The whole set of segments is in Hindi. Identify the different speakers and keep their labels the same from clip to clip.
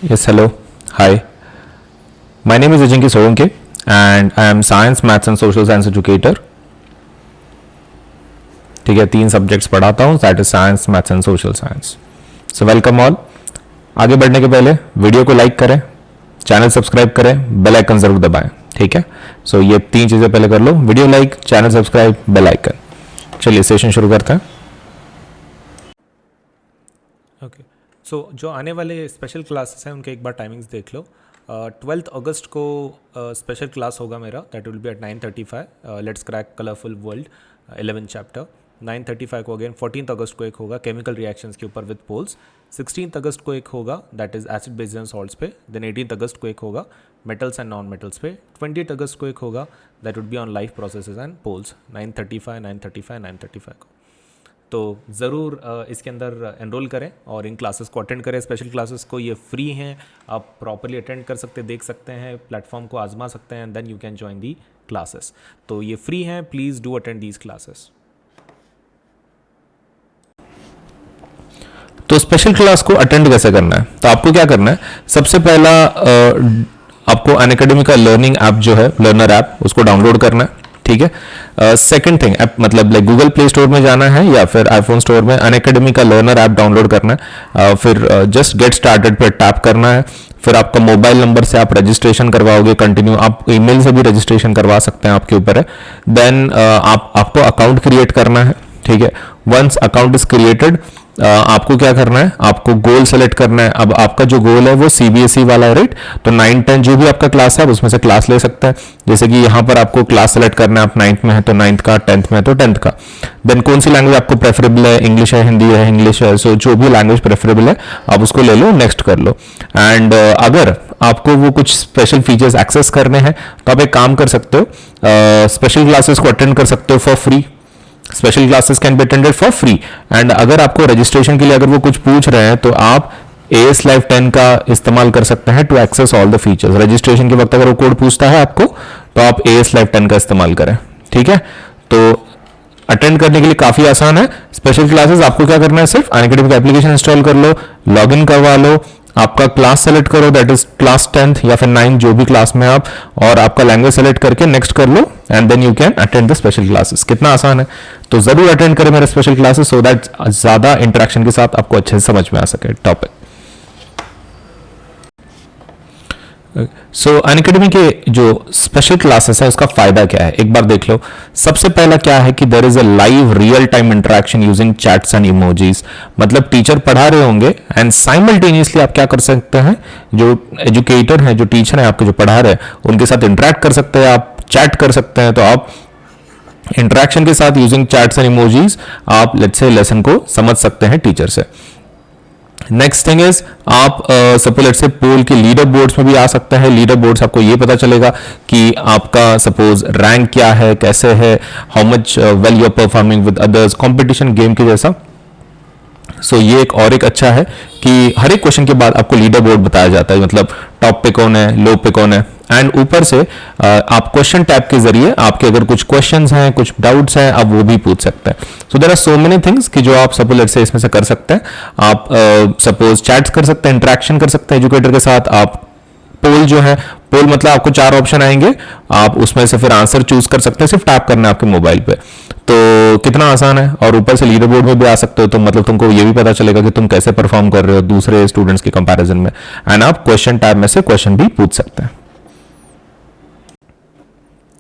Speaker 1: Yes, hello. Hi. My name is Ajinki Solanke and I am Science, Maths and Social Science Educator. ठीक है, 3 सब्जेक्ट्स पढ़ाता हूँ, that is science, maths and social science. So welcome all. आगे बढ़ने के पहले वीडियो को लाइक करें, चैनल सब्सक्राइब करें, बेल आइकन जरूर दबाएं. ठीक है, सो ये 3 चीज़ें पहले कर लो: video like, channel subscribe, bell icon. चलिए सेशन शुरू करते हैं.
Speaker 2: ओके. सो जो आने वाले स्पेशल क्लासेस हैं उनके एक बार टाइमिंग्स देख लो. 12th अगस्त को स्पेशल क्लास होगा मेरा, that will be at 9:35. Let's crack colourful world 11th chapter. 9:35 को अगेन 14th अगस्त को एक होगा केमिकल रिएक्शंस के ऊपर विद पोल्स. 16th अगस्त को एक होगा that is acid base and salts पे. देन 18th अगस्त को एक होगा मेटल्स एंड नॉन मेटल्स पे. 20th अगस्त को एक होगा that would be on life processes and polls. 9:35 को तो ज़रूर इसके अंदर एनरोल करें और इन क्लासेस को अटेंड करें. स्पेशल क्लासेस को ये फ्री हैं, आप प्रॉपरली अटेंड कर सकते, देख सकते हैं, प्लेटफॉर्म को आजमा सकते हैं, then you can join the classes. तो ये फ्री हैं, please do attend these classes.
Speaker 1: तो स्पेशल क्लास को अटेंड कैसे करना है? तो आपको क्या करना है, सबसे पहला आपको अनअकैडमी का लर्निंग ऐप जो है, लर्नर ऐप, उसको डाउनलोड करना है. ठीक है. सेकंड थिंग, मतलब लाइक गूगल प्ले स्टोर में जाना है या फिर आईफोन स्टोर में अनअकैडमी का लर्नर ऐप डाउनलोड करना है. फिर जस्ट गेट स्टार्टेड पे टैप करना है. फिर आपका मोबाइल नंबर से आप रजिस्ट्रेशन करवाओगे, कंटिन्यू आप ईमेल से भी रजिस्ट्रेशन करवा सकते हैं, आपके ऊपर है. देन आपको अकाउंट क्रिएट करना है. ठीक है. वंस अकाउंट इज क्रिएटेड, आपको क्या करना है, आपको गोल सेलेक्ट करना है. अब आपका जो गोल है वो सीबीएसई वाला है, राइट? तो 9-10 जो भी आपका क्लास है आप उसमें से क्लास ले सकते हैं. जैसे कि यहाँ पर आपको क्लास सेलेक्ट करना है, आप 9th में है तो 9th का, 10th में है तो 10th का. देन कौन सी लैंग्वेज आपको प्रेफरेबल है, इंग्लिश है, हिंदी है, इंग्लिश है, सो जो भी लैंग्वेज प्रेफरेबल है आप उसको ले लो, नेक्स्ट कर लो. एंड अगर आपको वो कुछ स्पेशल फीचर्स एक्सेस करने हैं तो आप एक काम कर सकते हो, स्पेशल क्लासेस को अटेंड कर सकते हो for free. Special classes can be attended for free. And अगर आपको रजिस्ट्रेशन के लिए अगर वो कुछ पूछ रहे हैं तो आप AS Live 10 का इस्तेमाल कर सकते हैं to access all the features. Registration के वक्त अगर वो कोड पूछता है आपको तो आप AS Live 10 का इस्तेमाल करें. ठीक है. तो अटेंड करने के लिए काफी आसान है स्पेशल क्लासेस. आपको क्या करना है, सिर्फ अनअकैडमी का एप्लीकेशन इंस्टॉल कर लो, लॉग इन करवा लो, आपका क्लास सेलेक्ट करो, दैट इज क्लास 10th या फिर 9th जो भी क्लास में आप, और आपका लैंग्वेज सेलेक्ट करके नेक्स्ट कर लो and then you can attend the special classes. कितना आसान है. तो जरूर अटेंड करें मेरे स्पेशल क्लासेस सो दैट ज्यादा इंटरेक्शन के साथ आपको अच्छे से समझ में आ सके टॉपिक. सो अनअकैडमी के जो स्पेशल क्लासेस है उसका फायदा क्या है, एक बार देख लो. सबसे पहला क्या है कि there is a live real time interaction using chats and emojis. मतलब टीचर पढ़ा रहे होंगे एंड साइमल्टेनियसली आप क्या कर सकते हैं, जो एजुकेटर हैं, जो टीचर हैं आपके जो पढ़ा रहे हैं, उनके साथ इंटरेक्ट कर सकते हैं, आप चैट कर सकते हैं. तो आप इंटरेक्शन के साथ यूजिंग चैट्स एंड इमोजीज आप लेट्स से लेसन को समझ सकते हैं टीचर से. नेक्स्ट थिंग इज आप सपोज लेट्स से पोल के लीडर बोर्ड्स में भी आ सकते हैं. लीडर बोर्ड्स आपको ये पता चलेगा कि आपका सपोज रैंक क्या है, कैसे है, how much well you are performing with others, competition game के जैसा. सो ये एक और एक अच्छा है कि हर एक क्वेश्चन के बाद आपको लीडर बोर्ड बताया जाता है, मतलब टॉप पे कौन है, लो पे कौन है. एंड ऊपर से आप क्वेश्चन टैब के जरिए आपके अगर कुछ क्वेश्चंस हैं, कुछ डाउट्स हैं, आप वो भी पूछ सकते हैं. So there are so many things कि जो आप सपोज लेट्स से इसमें से कर सकते हैं. आप सपोज चैट्स कर सकते हैं, इंटरेक्शन कर सकते हैं एजुकेटर के साथ. आप पोल जो है, पोल मतलब आपको 4 ऑप्शन आएंगे, आप उसमें से फिर आंसर चूज कर सकते हैं, सिर्फ टैप करना है आपके मोबाइल पे. तो कितना आसान है. और ऊपर से लीडर बोर्ड में भी आ सकते हो, तो मतलब तुमको ये भी पता चलेगा कि तुम कैसे परफॉर्म कर रहे हो दूसरे स्टूडेंट्स के कंपैरिजन में. एंड आप क्वेश्चन टैब में से क्वेश्चन भी पूछ सकते हैं.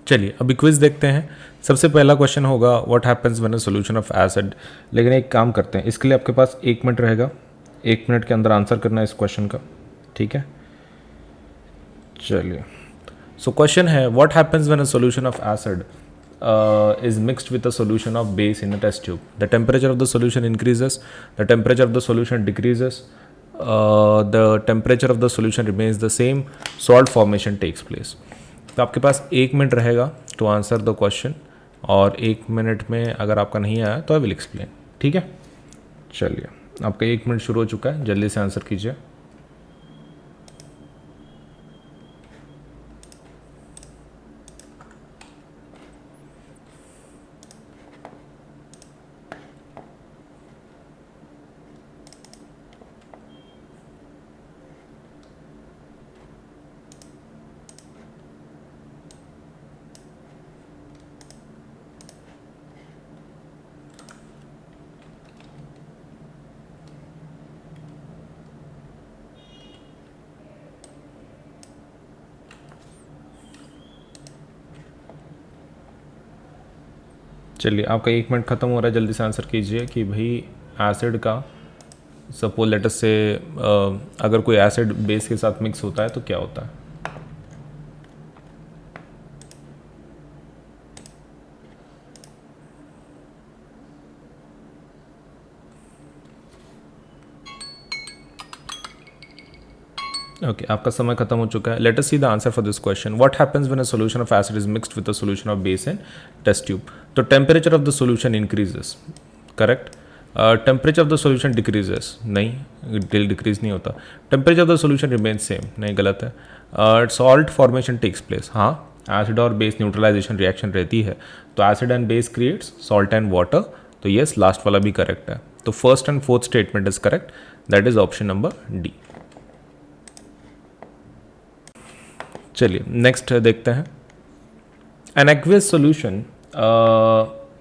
Speaker 2: चलिए अभी क्विज देखते हैं. सबसे पहला क्वेश्चन होगा what happens when a solution of acid. लेकिन एक काम करते हैं, इसके लिए आपके पास 1 मिनट रहेगा. 1 मिनट के अंदर आंसर करना है इस क्वेश्चन का. ठीक है, चलिए. सो क्वेश्चन है what happens when a solution of acid is mixed with a solution of base in a test tube. The temperature of the solution increases, the temperature of the solution decreases, the temperature of the solution remains the same, salt formation takes place. तो आपके पास 1 मिनट रहेगा टू आंसर द क्वेश्चन, और 1 मिनट में अगर आपका नहीं आया तो आई विल एक्सप्लेन. ठीक है, चलिए आपका 1 मिनट शुरू हो चुका है, जल्दी से आंसर कीजिए. चलिए आपका 1 मिनट ख़त्म हो रहा है, जल्दी से आंसर कीजिए कि भाई एसिड का सपोज लेट अस से अगर कोई एसिड बेस के साथ मिक्स होता है तो क्या होता है। ओके आपका समय खत्म हो चुका है। Let us see the answer for this question. What happens when a solution of acid is mixed with a solution of base in test tube. तो temperature of the solution increases, correct. Temperature of the solution decreases, नहीं डिक्रीज नहीं होता। Temperature of the solution remains same, नहीं गलत है। सॉल्ट फॉर्मेशन टेक्स प्लेस, हाँ एसिड और बेस न्यूट्रलाइजेशन रिएक्शन रहती है तो acid and base creates salt and water, तो यस लास्ट वाला भी करेक्ट है। तो first and fourth statement is correct, that is option number D. चलिए नेक्स्ट देखते हैं। An aqueous solution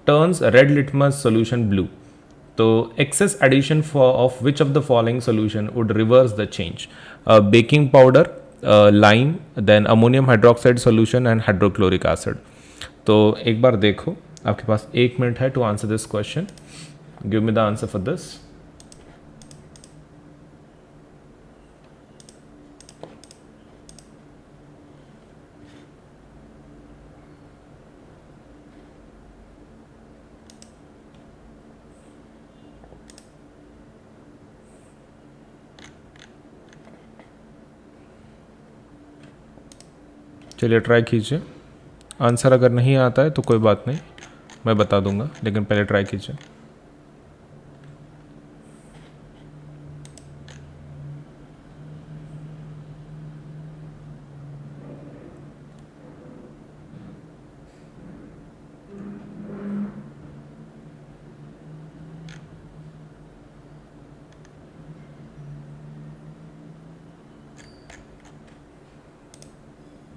Speaker 2: turns red litmus solution blue, तो excess addition of which of the following solution would reverse the change. Baking powder, lime, then ammonium hydroxide solution and hydrochloric acid. तो एक बार देखो, आपके पास 1 मिनट है to answer this question. Give me the answer for this. चलिए ट्राई कीजिए। आंसर अगर नहीं आता है तो कोई बात नहीं, मैं बता दूंगा, लेकिन पहले ट्राई कीजिए।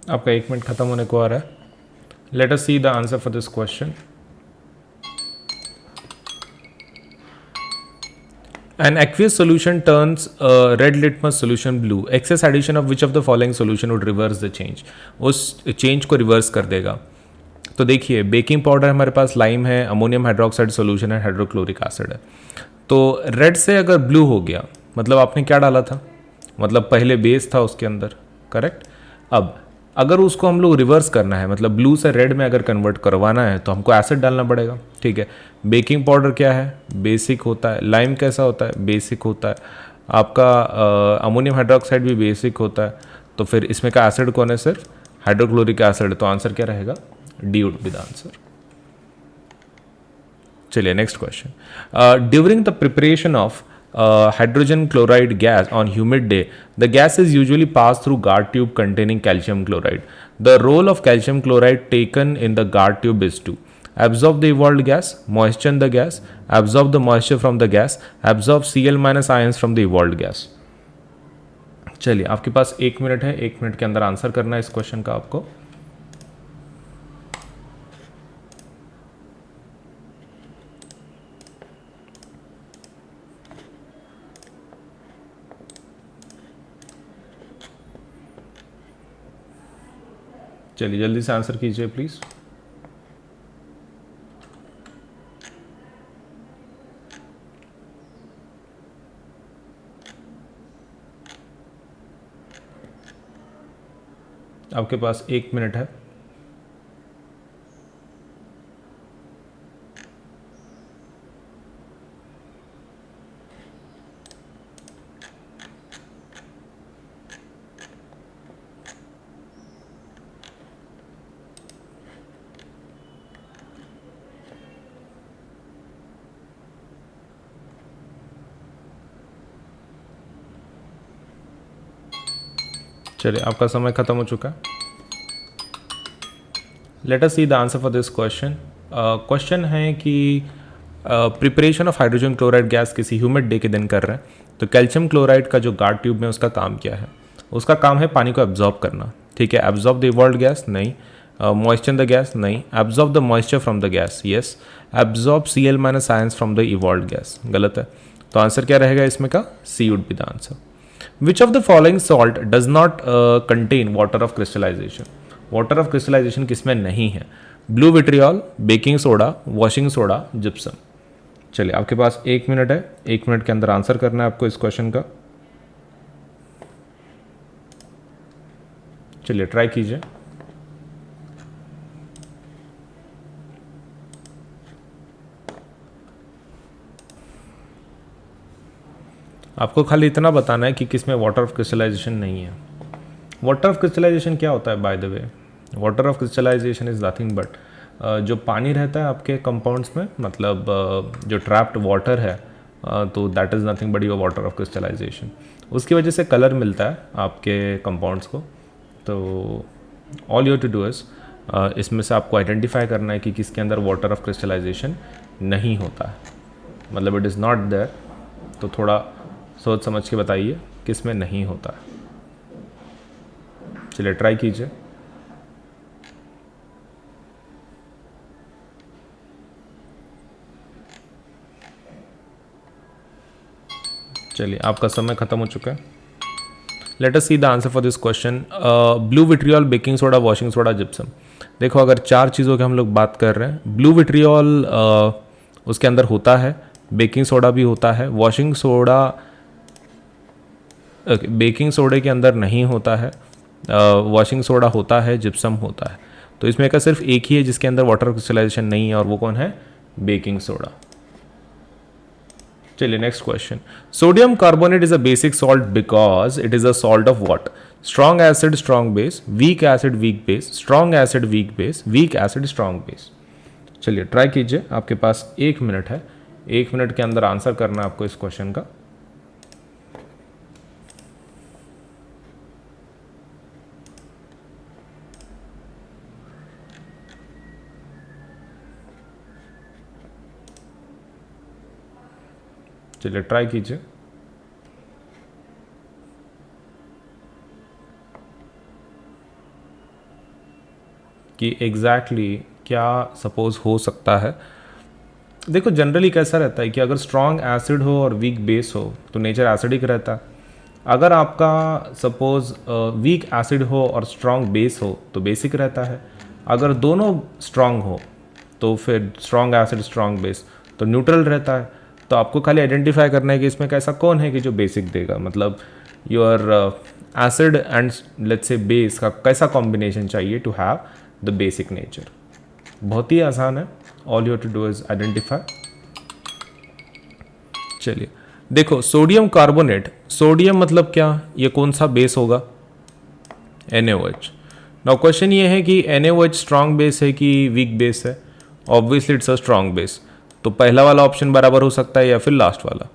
Speaker 2: आपका 1 मिनट खत्म होने को आ रहा है। Let us see the answer for this question. An aqueous solution turns a red litmus solution blue. Excess addition of which of the following solution would reverse the change? उस चेंज को रिवर्स कर देगा। तो देखिए बेकिंग पाउडर हमारे पास, लाइम है, अमोनियम हाइड्रोक्साइड सोल्यूशन है, हाइड्रोक्लोरिक एसिड है। तो रेड से अगर ब्लू हो गया मतलब आपने क्या डाला था, मतलब पहले बेस था उसके अंदर, करेक्ट। अब अगर उसको हम लोग रिवर्स करना है, मतलब ब्लू से रेड में अगर कन्वर्ट करवाना है तो हमको एसिड डालना पड़ेगा, ठीक है। बेकिंग पाउडर क्या है, बेसिक होता है। लाइम कैसा होता है, बेसिक होता है। आपका अमोनियम हाइड्रोक्साइड भी बेसिक होता है। तो फिर इसमें का एसिड कौन है, सिर्फ हाइड्रोक्लोरिक एसिड। तो आंसर क्या रहेगा, D would be the answer. चलिए next question. During the preparation of hydrogen chloride gas on humid day, the gas is usually passed through guard tube containing calcium chloride. The role of calcium chloride taken in the guard tube is to absorb the evolved gas, moisten the gas, absorb the moisture from the gas, absorb Cl- ions from the evolved gas. चलिए आपके पास 1 मिनट है, 1 मिनट के अंदर आंसर करना है इस क्वेश्चन का आपको। चलिए जल्दी से आंसर कीजिए प्लीज। आपके पास 1 मिनट है। चलिए आपका समय खत्म हो चुका है। Let us see the answer for this question. Question है कि preparation of hydrogen chloride gas किसी ह्यूमिड डे के दिन कर रहे हैं, तो कैल्शियम क्लोराइड का जो गार्ड ट्यूब में उसका काम क्या है। उसका काम है पानी को एब्जॉर्ब करना, ठीक है। एब्जॉर्ब द इवॉल्व्ड गैस, नहीं। मॉइस्चर द गैस, नहीं। Absorb the moisture from the gas, yes. Absorb Cl- ions from the evolved gas, गलत है। तो आंसर क्या रहेगा इसमें का, C would be the answer. Which of the following salt does not contain water of crystallization? Water of crystallization किसमें नहीं है,
Speaker 1: blue vitriol, baking soda, washing soda, gypsum. चलिए आपके पास 1 मिनट है, 1 मिनट के अंदर आंसर करना है आपको इस क्वेश्चन का। चलिए ट्राई कीजिए। आपको खाली इतना बताना है कि किस में वाटर ऑफ क्रिस्टलाइजेशन नहीं है। वाटर ऑफ क्रिस्टलाइजेशन क्या होता है by the way? Water of crystallization is nothing but जो पानी रहता है आपके कंपाउंड्स में, मतलब जो ट्रैप्ड वाटर है, तो that is nothing but your water of crystallisation. उसकी वजह से कलर मिलता है आपके कंपाउंड्स को। तो all you to do is इसमें से आपको आइडेंटिफाई करना है कि किसके अंदर वाटर ऑफ क्रिस्टलाइजेशन नहीं होता है, मतलब इट इज़ नॉट देयर। तो थोड़ा सोच समझ के बताइए किस में नहीं होता है। चलिए ट्राई कीजिए। चलिए आपका समय खत्म हो चुका है। Let us see the answer for this question. Blue vitriol, baking soda, washing soda, gypsum. देखो अगर 4 चीज़ों की हम लोग बात कर रहे हैं, ब्लू विट्रियल उसके अंदर होता है, बेकिंग सोडा भी होता है, वॉशिंग सोडा बेकिंग सोडे के अंदर नहीं होता है, वॉशिंग सोडा होता है, जिप्सम होता है। तो इसमें का सिर्फ एक ही है जिसके अंदर वाटर क्रिस्टलाइजेशन नहीं है, और वो कौन है? Baking soda. चलिए next question. Sodium carbonate is a basic salt because it is a salt of what? Strong acid, strong base, weak acid, weak base, strong acid, weak base, weak acid, strong base. चलिए ट्राई कीजिए, आपके पास 1 मिनट है, 1 मिनट के अंदर आंसर करना है आपको इस क्वेश्चन का। चलिए ट्राई कीजिए। कि एग्जैक्टली क्या सपोज हो सकता है। देखो जनरली कैसा रहता है कि अगर स्ट्रॉन्ग एसिड हो और वीक बेस हो तो नेचर एसिडिक रहता है। अगर आपका सपोज वीक एसिड हो और स्ट्रॉन्ग बेस हो तो बेसिक रहता है। अगर दोनों स्ट्रॉन्ग हो तो फिर स्ट्रॉन्ग एसिड, स्ट्रॉन्ग बेस तो न्यूट्रल रहता है। तो आपको खाली आइडेंटिफाई करना है कि इसमें कैसा कौन है कि जो बेसिक देगा, मतलब your acid and let's say base का कैसा कॉम्बिनेशन चाहिए to have the basic nature. बहुत ही आसान है, all you to do is identify. चलिए देखो, सोडियम कार्बोनेट, सोडियम मतलब क्या, ये कौन सा बेस होगा? NaOH। नाउ क्वेश्चन ये है कि NaOH स्ट्रॉन्ग बेस है कि वीक बेस है? Obviously it's a strong base, तो पहला वाला ऑप्शन बराबर हो सकता है या फिर लास्ट वाला।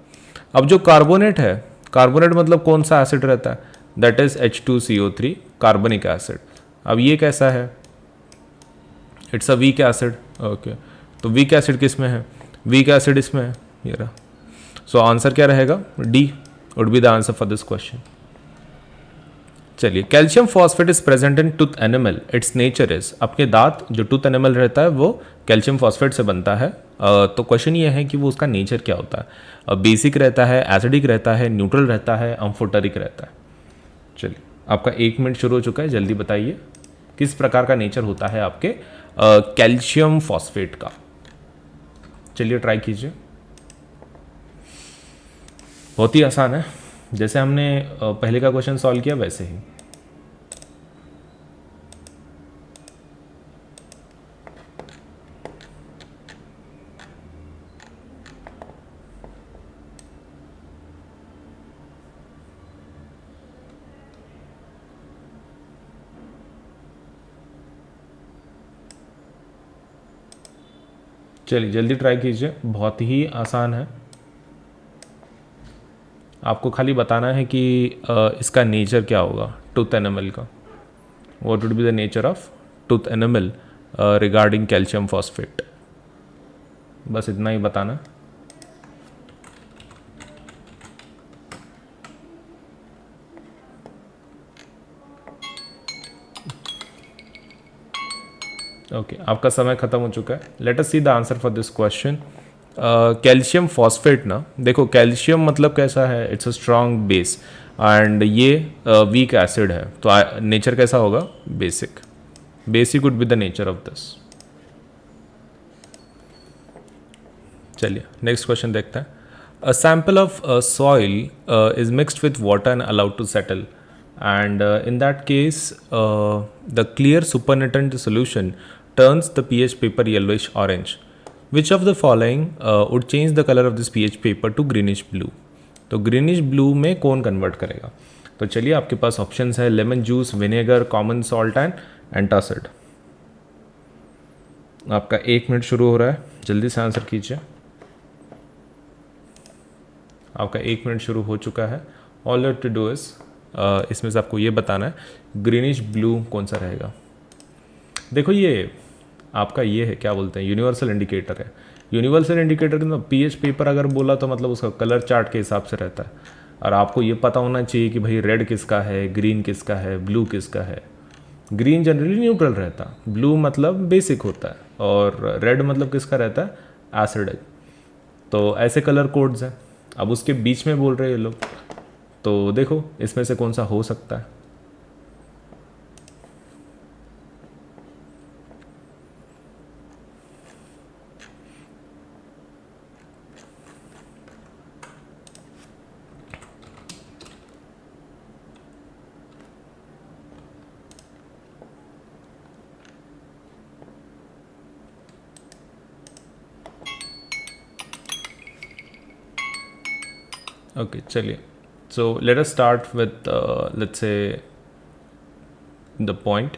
Speaker 1: अब जो कार्बोनेट है, कार्बोनेट मतलब कौन सा एसिड रहता है? दैट इज H2CO3 कार्बनिक एसिड। अब ये कैसा है? It's a weak acid. Okay, तो वीक एसिड किस में है? वीक एसिड इसमें है, ये रहा। सो आंसर क्या रहेगा? D would be the answer for this question. चलिए, calcium phosphate is present in tooth enamel, its nature is. आपके दांत जो टूथ एनिमल रहता है वो कैल्शियम फॉस्फेट से बनता है। तो क्वेश्चन ये है कि वो उसका नेचर क्या होता है? बेसिक रहता है, एसिडिक रहता है, न्यूट्रल रहता है, अम्फोटरिक रहता है। चलिए आपका 1 मिनट शुरू हो चुका है, जल्दी बताइए किस प्रकार का नेचर होता है आपके कैल्शियम फॉस्फेट का। चलिए ट्राई कीजिए। बहुत ही आसान है, जैसे हमने पहले का क्वेश्चन सॉल्व किया वैसे ही। चलिए जल्दी ट्राई कीजिए, बहुत ही आसान है। आपको खाली बताना है कि इसका नेचर क्या होगा टूथ एनिमल का। What would be the nature of tooth animal regarding calcium phosphate, बस इतना ही बताना। ओके, आपका समय खत्म हो चुका है। Let us see the answer for this question. Calcium phosphate ना, देखो कैल्शियम मतलब कैसा है? It's a strong base and ये वीक एसिड है, तो नेचर कैसा होगा? Basic. Basic would be the nature of this. चलिए नेक्स्ट क्वेश्चन देखते हैं. A sample of soil is mixed with water and allowed to settle, and in that case the clear supernatant solution turns the pH paper yellowish orange. Which of the following would change the color of this pH paper to greenish blue? तो ग्रीनिश ब्लू में कौन कन्वर्ट करेगा? तो चलिए आपके पास ऑप्शंस है lemon juice, vinegar, common salt and antacid. आपका 1 मिनट शुरू हो रहा है, जल्दी से आंसर कीजिए. आपका 1 मिनट शुरू हो चुका है. All you to do is इसमें से आपको ये बताना है ग्रीनिश ब्लू कौन सा रहेगा. देखो ये आपका ये है क्या बोलते हैं यूनिवर्सल इंडिकेटर है. यूनिवर्सल इंडिकेटर के मतलब पीएच पेपर अगर बोला तो मतलब उसका कलर चार्ट के हिसाब से रहता है. और आपको ये पता होना चाहिए कि भाई रेड किसका है, ग्रीन किसका है, ब्लू किसका है. ग्रीन जनरली न्यूट्रल रहता है, ब्लू मतलब बेसिक होता है, और रेड मतलब किसका रहता है, एसिडिक. तो ऐसे कलर कोड्स हैं. अब उसके बीच में बोल रहे हैं ये लोग, तो देखो इसमें से कौन सा हो सकता है. ओके चलिए. So let us start with let's say the point.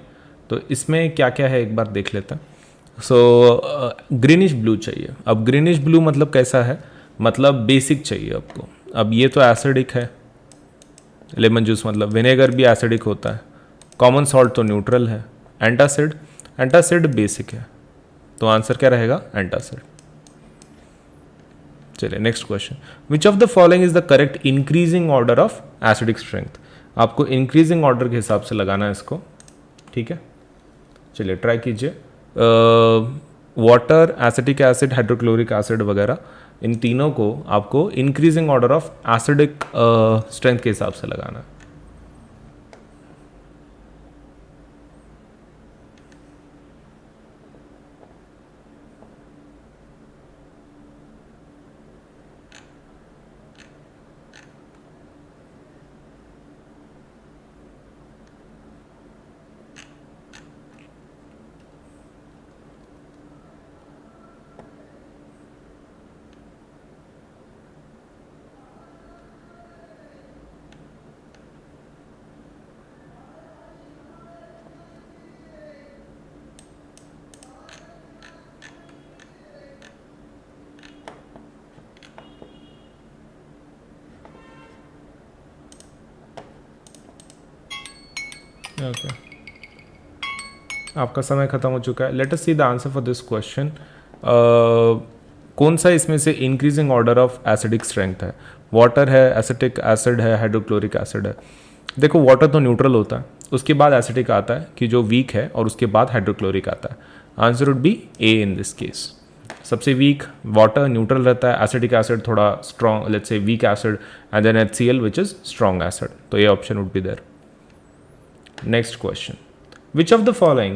Speaker 1: तो इसमें क्या क्या है एक बार देख लेते हैं. सो ग्रीनिश ब्लू चाहिए. अब ग्रीनिश ब्लू मतलब कैसा है, मतलब बेसिक चाहिए आपको. अब ये तो एसिडिक है, लेमन जूस मतलब विनेगर भी एसिडिक होता है, कॉमन सॉल्ट तो न्यूट्रल है, एंटासिड एंटासिड बेसिक है. तो आंसर क्या रहेगा, एंटासिड. चलिए next question. Which of the following is the correct increasing order of acidic strength. आपको इंक्रीजिंग ऑर्डर के हिसाब से लगाना है इसको. ठीक है, चलिए ट्राई कीजिए. Water, acetic acid, hydrochloric acid वगैरह, इन तीनों को आपको increasing order of acidic strength के हिसाब से लगाना है. ओके, आपका समय खत्म हो चुका है. Let us see the answer for this question. कौन सा इसमें से increasing order of acidic strength है. वाटर है, एसिटिक एसिड है, हाइड्रोक्लोरिक एसिड है. देखो वाटर तो न्यूट्रल होता है, उसके बाद एसिटिक आता है कि जो वीक है, और उसके बाद हाइड्रोक्लोरिक आता है. Answer would be A in this case. सबसे वीक वाटर न्यूट्रल रहता है, एसिटिक एसिड थोड़ा strong, let's say weak acid, and then HCl which is strong acid. तो ये option would be there. Next question. Which of the following,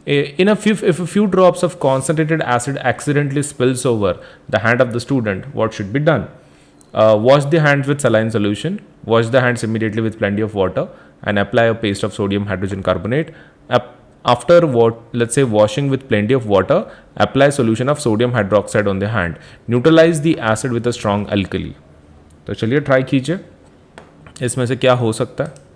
Speaker 1: if a few drops of concentrated acid accidentally spills over the hand of the student, what should be done? Wash the hands with saline solution, wash the hands immediately with plenty of water, and apply a paste of sodium hydrogen carbonate. After let's say washing with plenty of water, apply solution of sodium hydroxide on the hand. Neutralize the acid with a strong alkali. तो चलिए ट्राई कीजिए, इसमें से क्या हो सकता है.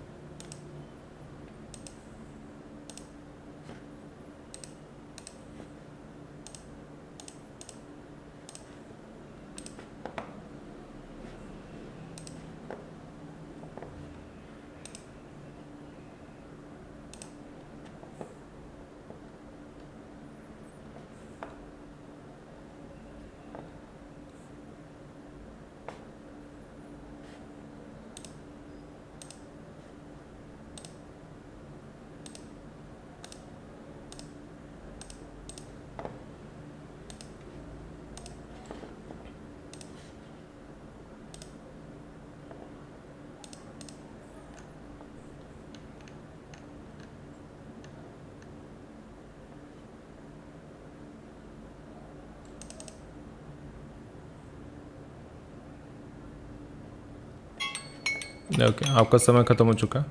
Speaker 2: ओके, आपका समय ख़त्म हो चुका है।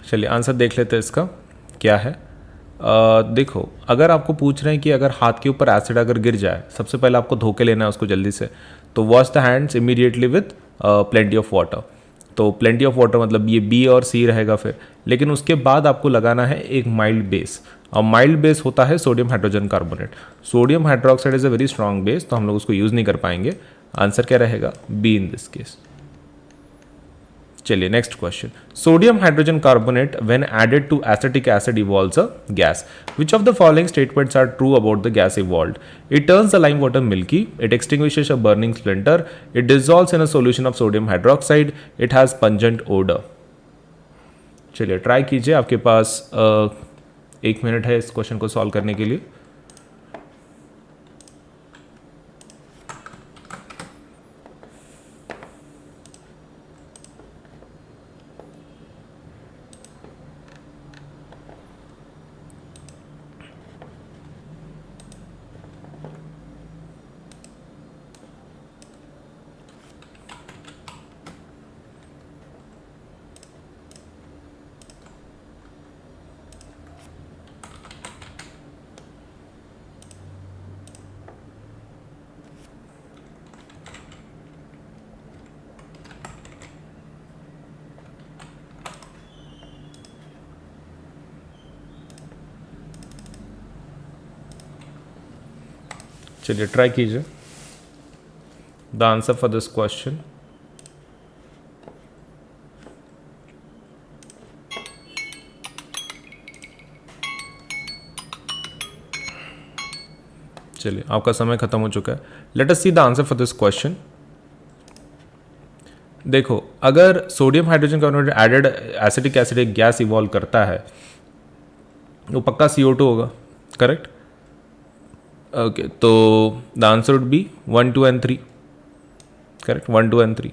Speaker 2: चलिए आंसर देख लेते हैं इसका क्या है। देखो, अगर आपको पूछ रहे हैं कि अगर हाथ के ऊपर एसिड अगर गिर जाए, सबसे पहले आपको धो के लेना है उसको जल्दी से। तो wash the hands immediately with plenty of water. तो प्लेंटी ऑफ वाटर मतलब ये बी और सी रहेगा फिर। लेकिन उसके बाद आपको लगाना है एक माइल्ड बेस, और माइल्ड बेस होता है sodium hydrogen carbonate. Sodium hydroxide is a very strong base, तो हम लोग उसको यूज़ नहीं कर पाएंगे। आंसर क्या रहेगा? B in this case. चलिए next question. Sodium hydrogen carbonate when added to acetic acid evolves a gas. Which of the following statements are true about the gas evolved? It turns the lime water milky, it extinguishes a burning splinter, it dissolves in a solution of sodium hydroxide, it has pungent odour. चलिए ट्राई कीजिए, आपके पास 1 मिनट है इस क्वेश्चन को सॉल्व करने के लिए। चलिए ट्राई कीजिए। The answer for this question, चलिए आपका समय खत्म हो चुका है। Let us see the answer for this question. देखो, अगर sodium hydrogen carbonate added acetic acid एक गैस इवॉल्व करता है, वो पक्का CO2 होगा, करेक्ट? ओके, तो the answer would be 1, 2 and 3, correct? 1, 2 and 3।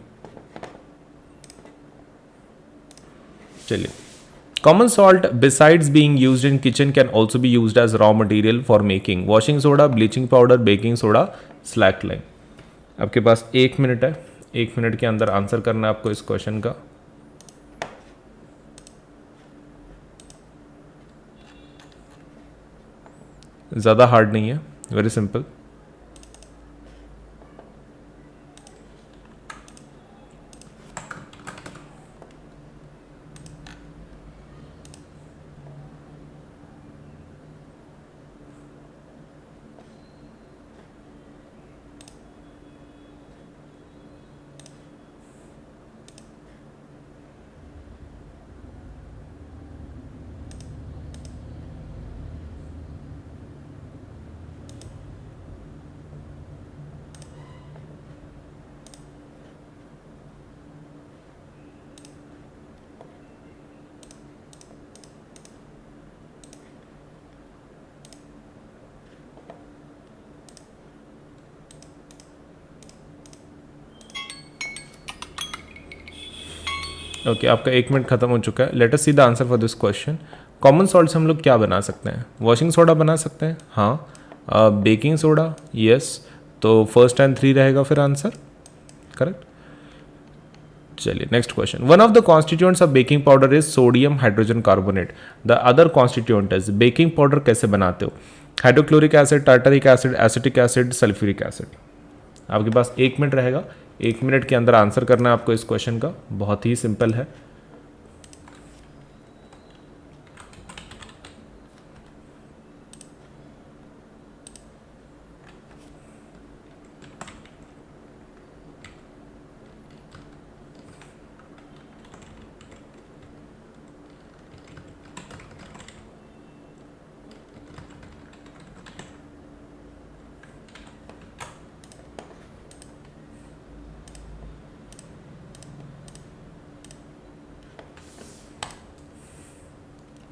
Speaker 2: चलिए, common salt besides being used in kitchen can also be used as raw material for making washing soda, bleaching powder, baking soda, slack lime. आपके पास 1 मिनट है, 1 मिनट के अंदर आंसर करना है आपको इस क्वेश्चन का। ज़्यादा हार्ड नहीं है, वेरी सिंपल। ओके, आपका 1 मिनट खत्म हो चुका है। Let us see the answer for this question. Common salt से हम लोग क्या बना सकते हैं? वॉशिंग सोडा बना सकते हैं, हाँ। Baking soda, yes. तो फर्स्ट एंड 3 रहेगा फिर आंसर, करेक्ट? चलिए next question. One of the constituents of baking powder is sodium hydrogen carbonate, the other constituent is. Baking powder कैसे बनाते हो? Hydrochloric acid, tartaric acid, acetic acid, sulphuric acid. आपके पास 1 मिनट रहेगा, 1 मिनट के अंदर आंसर करना है आपको इस क्वेश्चन का। बहुत ही सिंपल है।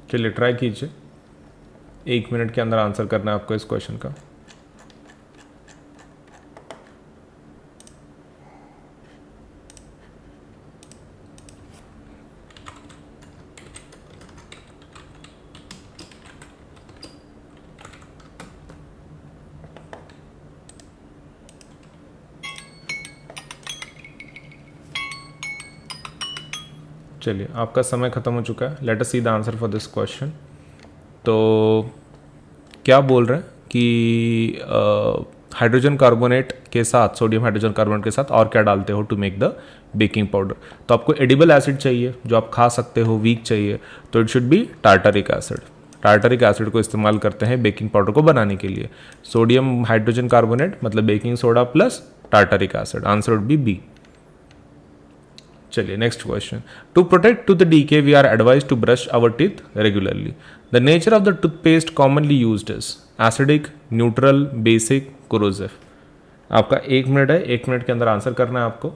Speaker 2: चलिए ट्राई कीजिए, 1 मिनट के अंदर आंसर करना है आपको इस क्वेश्चन का। चलिए आपका समय ख़त्म हो चुका है. Let us see the answer for this question. तो क्या बोल रहे हैं कि हाइड्रोजन कार्बोनेट के साथ, सोडियम हाइड्रोजन कार्बोनेट के साथ और क्या डालते हो to make the baking powder. तो आपको एडिबल एसिड चाहिए जो आप खा सकते हो, वीक चाहिए, तो it should be tartaric acid. Tartaric acid को इस्तेमाल करते हैं बेकिंग पाउडर को बनाने के लिए. सोडियम हाइड्रोजन कार्बोनेट मतलब baking soda plus tartaric acid. Answer would be B. चलिए next question. To protect to the decay we are advised to brush our teeth regularly. The nature of the toothpaste commonly used is acidic, neutral, basic, corrosive. आपका 1 मिनट है, 1 मिनट के अंदर आंसर करना है आपको.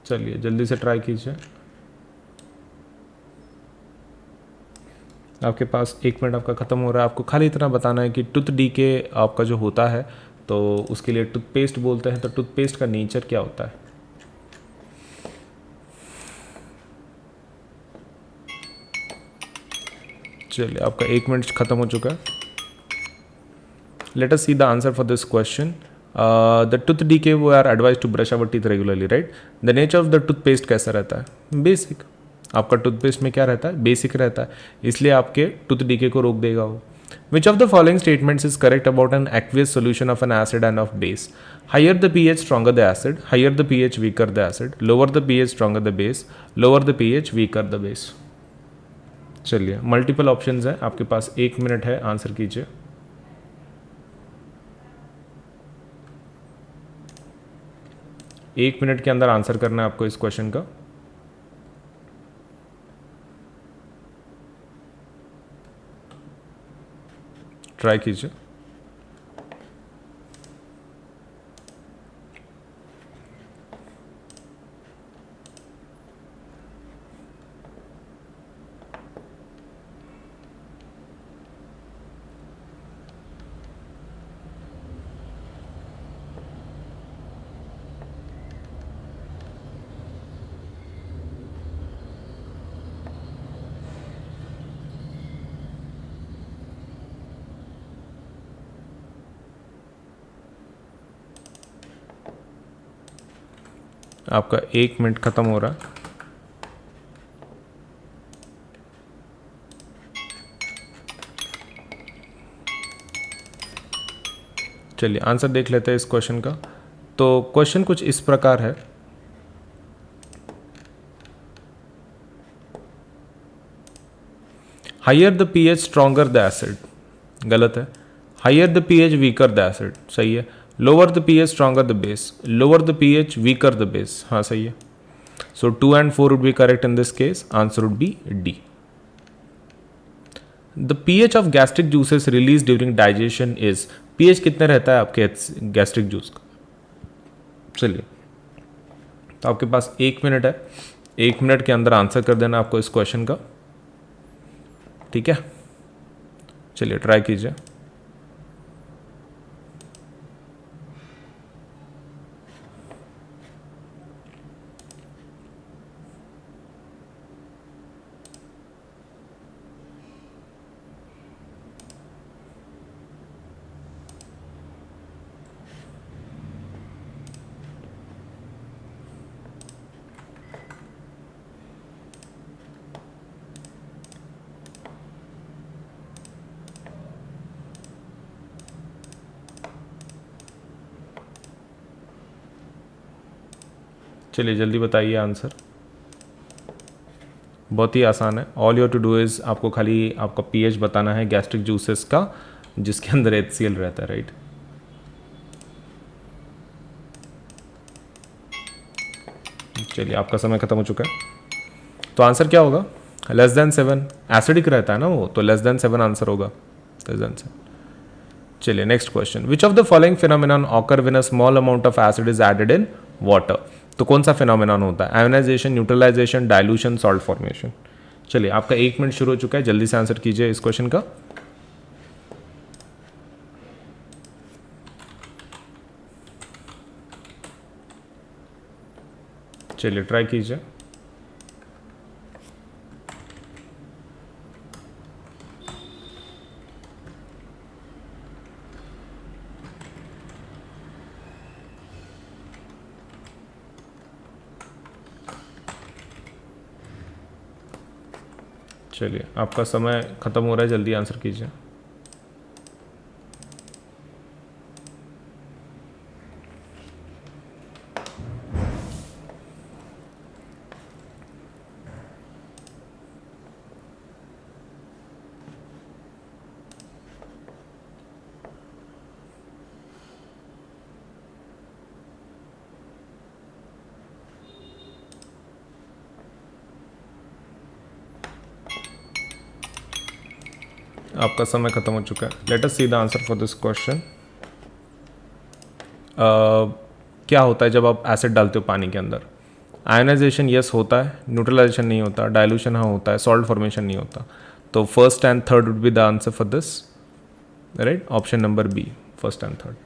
Speaker 2: चलिए जल्दी से ट्राई कीजिए. आपके पास 1 मिनट आपका ख़त्म हो रहा है. आपको खाली इतना बताना है कि टूथ डीके आपका जो होता है तो उसके लिए टूथपेस्ट बोलते हैं. तो टूथपेस्ट का नेचर क्या होता है? चलिए आपका 1 मिनट ख़त्म हो चुका है. Let us see the answer for this question. The tooth decay we are advised to brush our teeth regularly, right. The nature of the toothpaste कैसा रहता है? बेसिक. आपका टूथपेस्ट में क्या रहता है? बेसिक रहता है, इसलिए आपके टूथ डीके को रोक देगा वो. Which of the following statements is correct about an aqueous solution of an acid and of base? Higher the pH stronger the acid, higher the pH weaker the acid, lower the pH stronger the base, lower the pH weaker the base. चलिए मल्टीपल ऑप्शंस हैं आपके पास. 1 मिनट है, आंसर कीजिए. एक मिनट के अंदर आंसर करना है आपको इस क्वेश्चन का. ट्राई कीजिए. आपका 1 मिनट ख़त्म हो रहा है. चलिए आंसर देख लेते हैं इस क्वेश्चन का. तो क्वेश्चन कुछ इस प्रकार है. Higher the pH stronger the acid, गलत है. Higher the pH weaker the acid, सही है. Lower the pH stronger the base, lower the pH weaker the base, हाँ सही है. सो 2 and 4 would be correct in this case. Answer would be D. The pH of gastric juices released during digestion is, pH कितने रहता है आपके गैस्ट्रिक जूस का? चलिए तो आपके पास 1 मिनट है. 1 मिनट के अंदर आंसर कर देना आपको इस क्वेश्चन का, ठीक है. चलिए ट्राई कीजिए. चलिए जल्दी बताइए आंसर. बहुत ही आसान है. All your to do is आपको खाली आपका पीएच बताना है गैस्ट्रिक जूसेस का जिसके अंदर HCl रहता है, राइट. चलिए आपका समय खत्म हो चुका है. तो आंसर क्या होगा? Less than 7. एसिडिक रहता है ना वो, तो लेस देन 7 आंसर होगा. Less than 7. चलिए next question, which of the following phenomenon occur when a small amount of acid is added in water. तो कौन सा फिनोमिनन होता है, ionisation, neutralisation, dilution, salt formation. चलिए आपका 1 मिनट शुरू हो चुका है, जल्दी से आंसर कीजिए इस क्वेश्चन का। चलिए ट्राई कीजिए। चलिए आपका समय खत्म हो रहा है, जल्दी आंसर कीजिए। आपका समय खत्म हो चुका है। Let us see the answer for this question. क्या होता है जब आप एसिड डालते हो पानी के अंदर? आयनाइजेशन यस होता है, न्यूट्रलाइजेशन नहीं होता, डाइल्यूशन हाँ होता है, सॉल्ट फॉर्मेशन नहीं होता। तो first and third would be the answer for this, right? Option number B, first and third.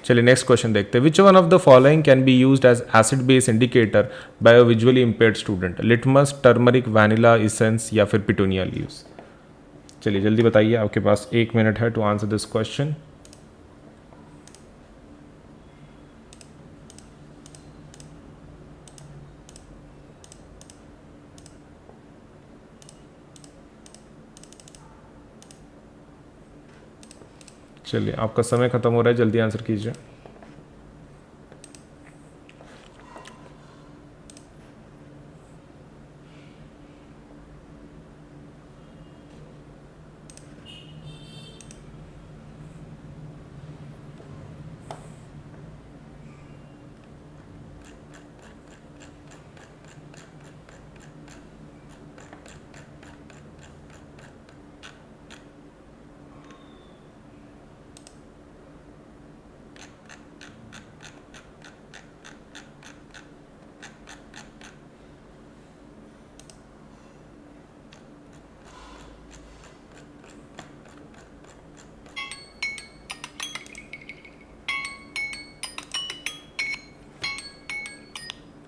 Speaker 2: चलिए नेक्स्ट क्वेश्चन देखते हैं। Which one of the following can be used as acid base indicator by a visually impaired student? Litmus, turmeric, vanilla essence या फिर पिटूनिया लीव्स। चलिए जल्दी बताइए, आपके पास 1 मिनट है टू आंसर दिस क्वेश्चन। चलिए आपका समय खत्म हो रहा है, जल्दी आंसर कीजिए।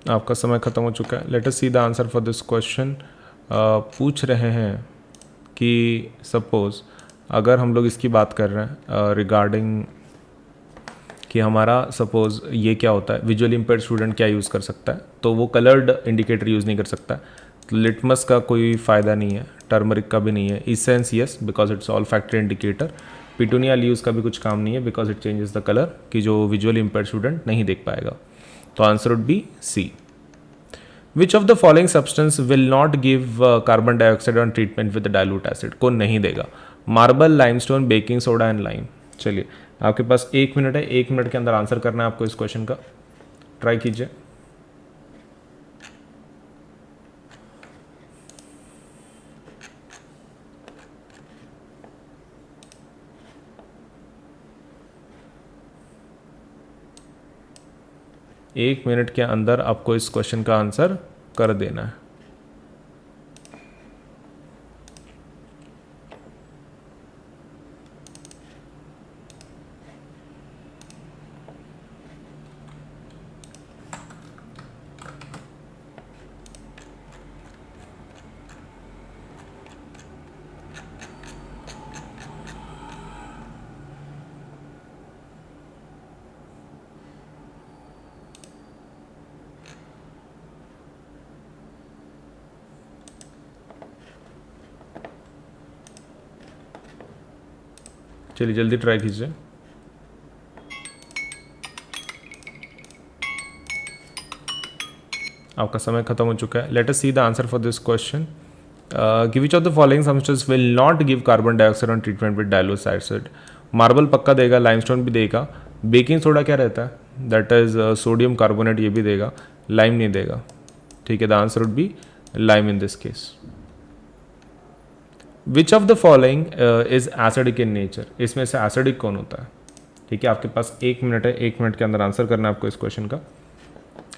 Speaker 2: आपका समय खत्म हो चुका है। Let us see the answer for this question. पूछ रहे हैं कि सपोज अगर हम लोग इसकी बात कर रहे हैं रिगार्डिंग कि हमारा सपोज ये क्या होता है, विजुअली इम्पेयर्ड स्टूडेंट क्या यूज़ कर सकता है, तो वो कलर्ड इंडिकेटर यूज़ नहीं कर सकता। तो लिटमस का कोई फ़ायदा नहीं है, टर्मरिक का भी नहीं है, essence yes because it's all factor indicator, petunia leaves का भी कुछ काम नहीं है because it changes the colour, कि जो विजुअली इम्पेयर्ड स्टूडेंट नहीं देख पाएगा। तो answer would be C. Which of the following substance will not give carbon dioxide on treatment with dilute acid? कौन नहीं देगा? Marble, limestone, baking soda and lime. चलिए आपके पास 1 मिनट है, 1 मिनट के अंदर आंसर करना है आपको इस क्वेश्चन का। ट्राई कीजिए। एक मिनट के अंदर आपको इस क्वेश्चन का आंसर कर देना है। चलिए जल्दी ट्राई कीजिए। आपका समय खत्म हो चुका है। Let us see the answer for this question. कि which of the following substance will not give carbon dioxide on treatment with dilute acid? Marble पक्का देगा, लाइमस्टोन भी देगा, बेकिंग सोडा क्या रहता है, दैट इज सोडियम कार्बोनेट, ये भी देगा, लाइम नहीं देगा। ठीक है, the answer would B lime in this case. Which of the following is acidic in nature, इसमें से एसिडिक कौन होता है? ठीक है, आपके पास 1 मिनट है, 1 मिनट के अंदर आंसर करना है आपको इस क्वेश्चन का।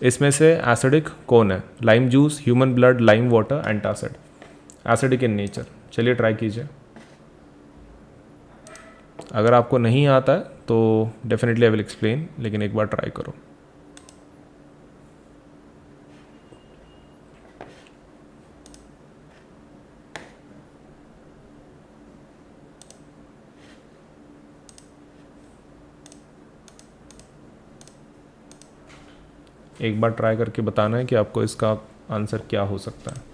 Speaker 2: इसमें से एसिडिक कौन है? Lime juice, human blood, lime water, antacid. Acidic in nature, चलिए ट्राई कीजिए। अगर आपको नहीं आता है तो डेफिनेटली आई विल एक्सप्लेन, लेकिन एक बार ट्राई करो। एक बार ट्राई करके बताना है कि आपको इसका आंसर क्या हो सकता है।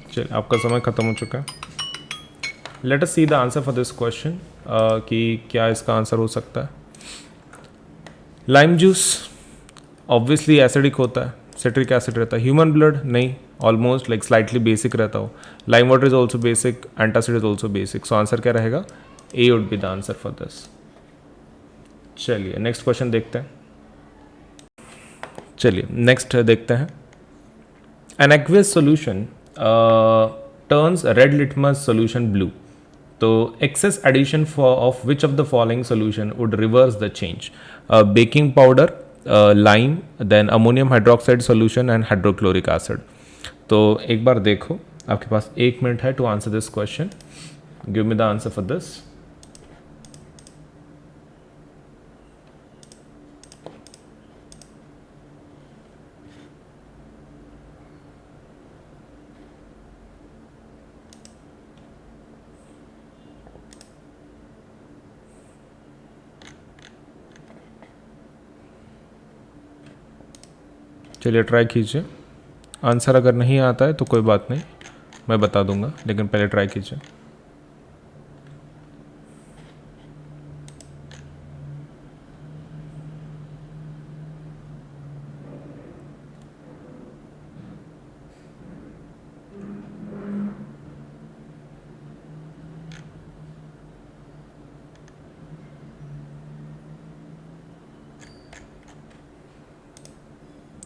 Speaker 2: चलिए, आपका समय ख़त्म हो चुका है। Let us see the answer for this question, कि क्या इसका आंसर हो सकता है। लाइम जूस ऑब्वियसली एसिडिक होता है, सिट्रिक एसिड रहता है। ह्यूमन ब्लड नहीं, ऑलमोस्ट लाइक स्लाइटली बेसिक रहता हो। Lime water is also basic, antacid is also basic. So answer क्या रहेगा? A would be the answer for this. चलिए नेक्स्ट क्वेश्चन देखते हैं। चलिए नेक्स्ट देखते हैं। An aqueous solution turns red litmus solution blue. तो excess addition of which of the following solution would reverse the change? Baking powder, lime, then ammonium hydroxide solution and hydrochloric acid. तो एक बार देखो, आपके पास 1 मिनट है to answer this question. Give me the answer for this. चलिए ट्राई कीजिए। आंसर अगर नहीं आता है तो कोई बात नहीं, मैं बता दूंगा, लेकिन पहले ट्राई कीजिए।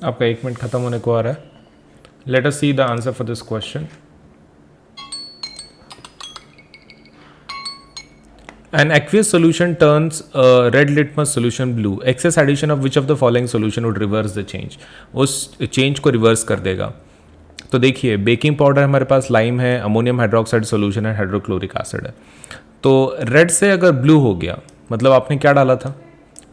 Speaker 2: आपका 1 मिनट खत्म होने को आ रहा है। Let us see the answer for this question. An aqueous solution turns a red litmus solution blue. Excess addition of which of the following solution would reverse the change? उस चेंज को रिवर्स कर देगा। तो देखिए, बेकिंग पाउडर हमारे पास, लाइम है, अमोनियम हाइड्रोक्साइड सॉल्यूशन है, हाइड्रोक्लोरिक एसिड है। तो रेड से अगर ब्लू हो गया, मतलब आपने क्या डाला था?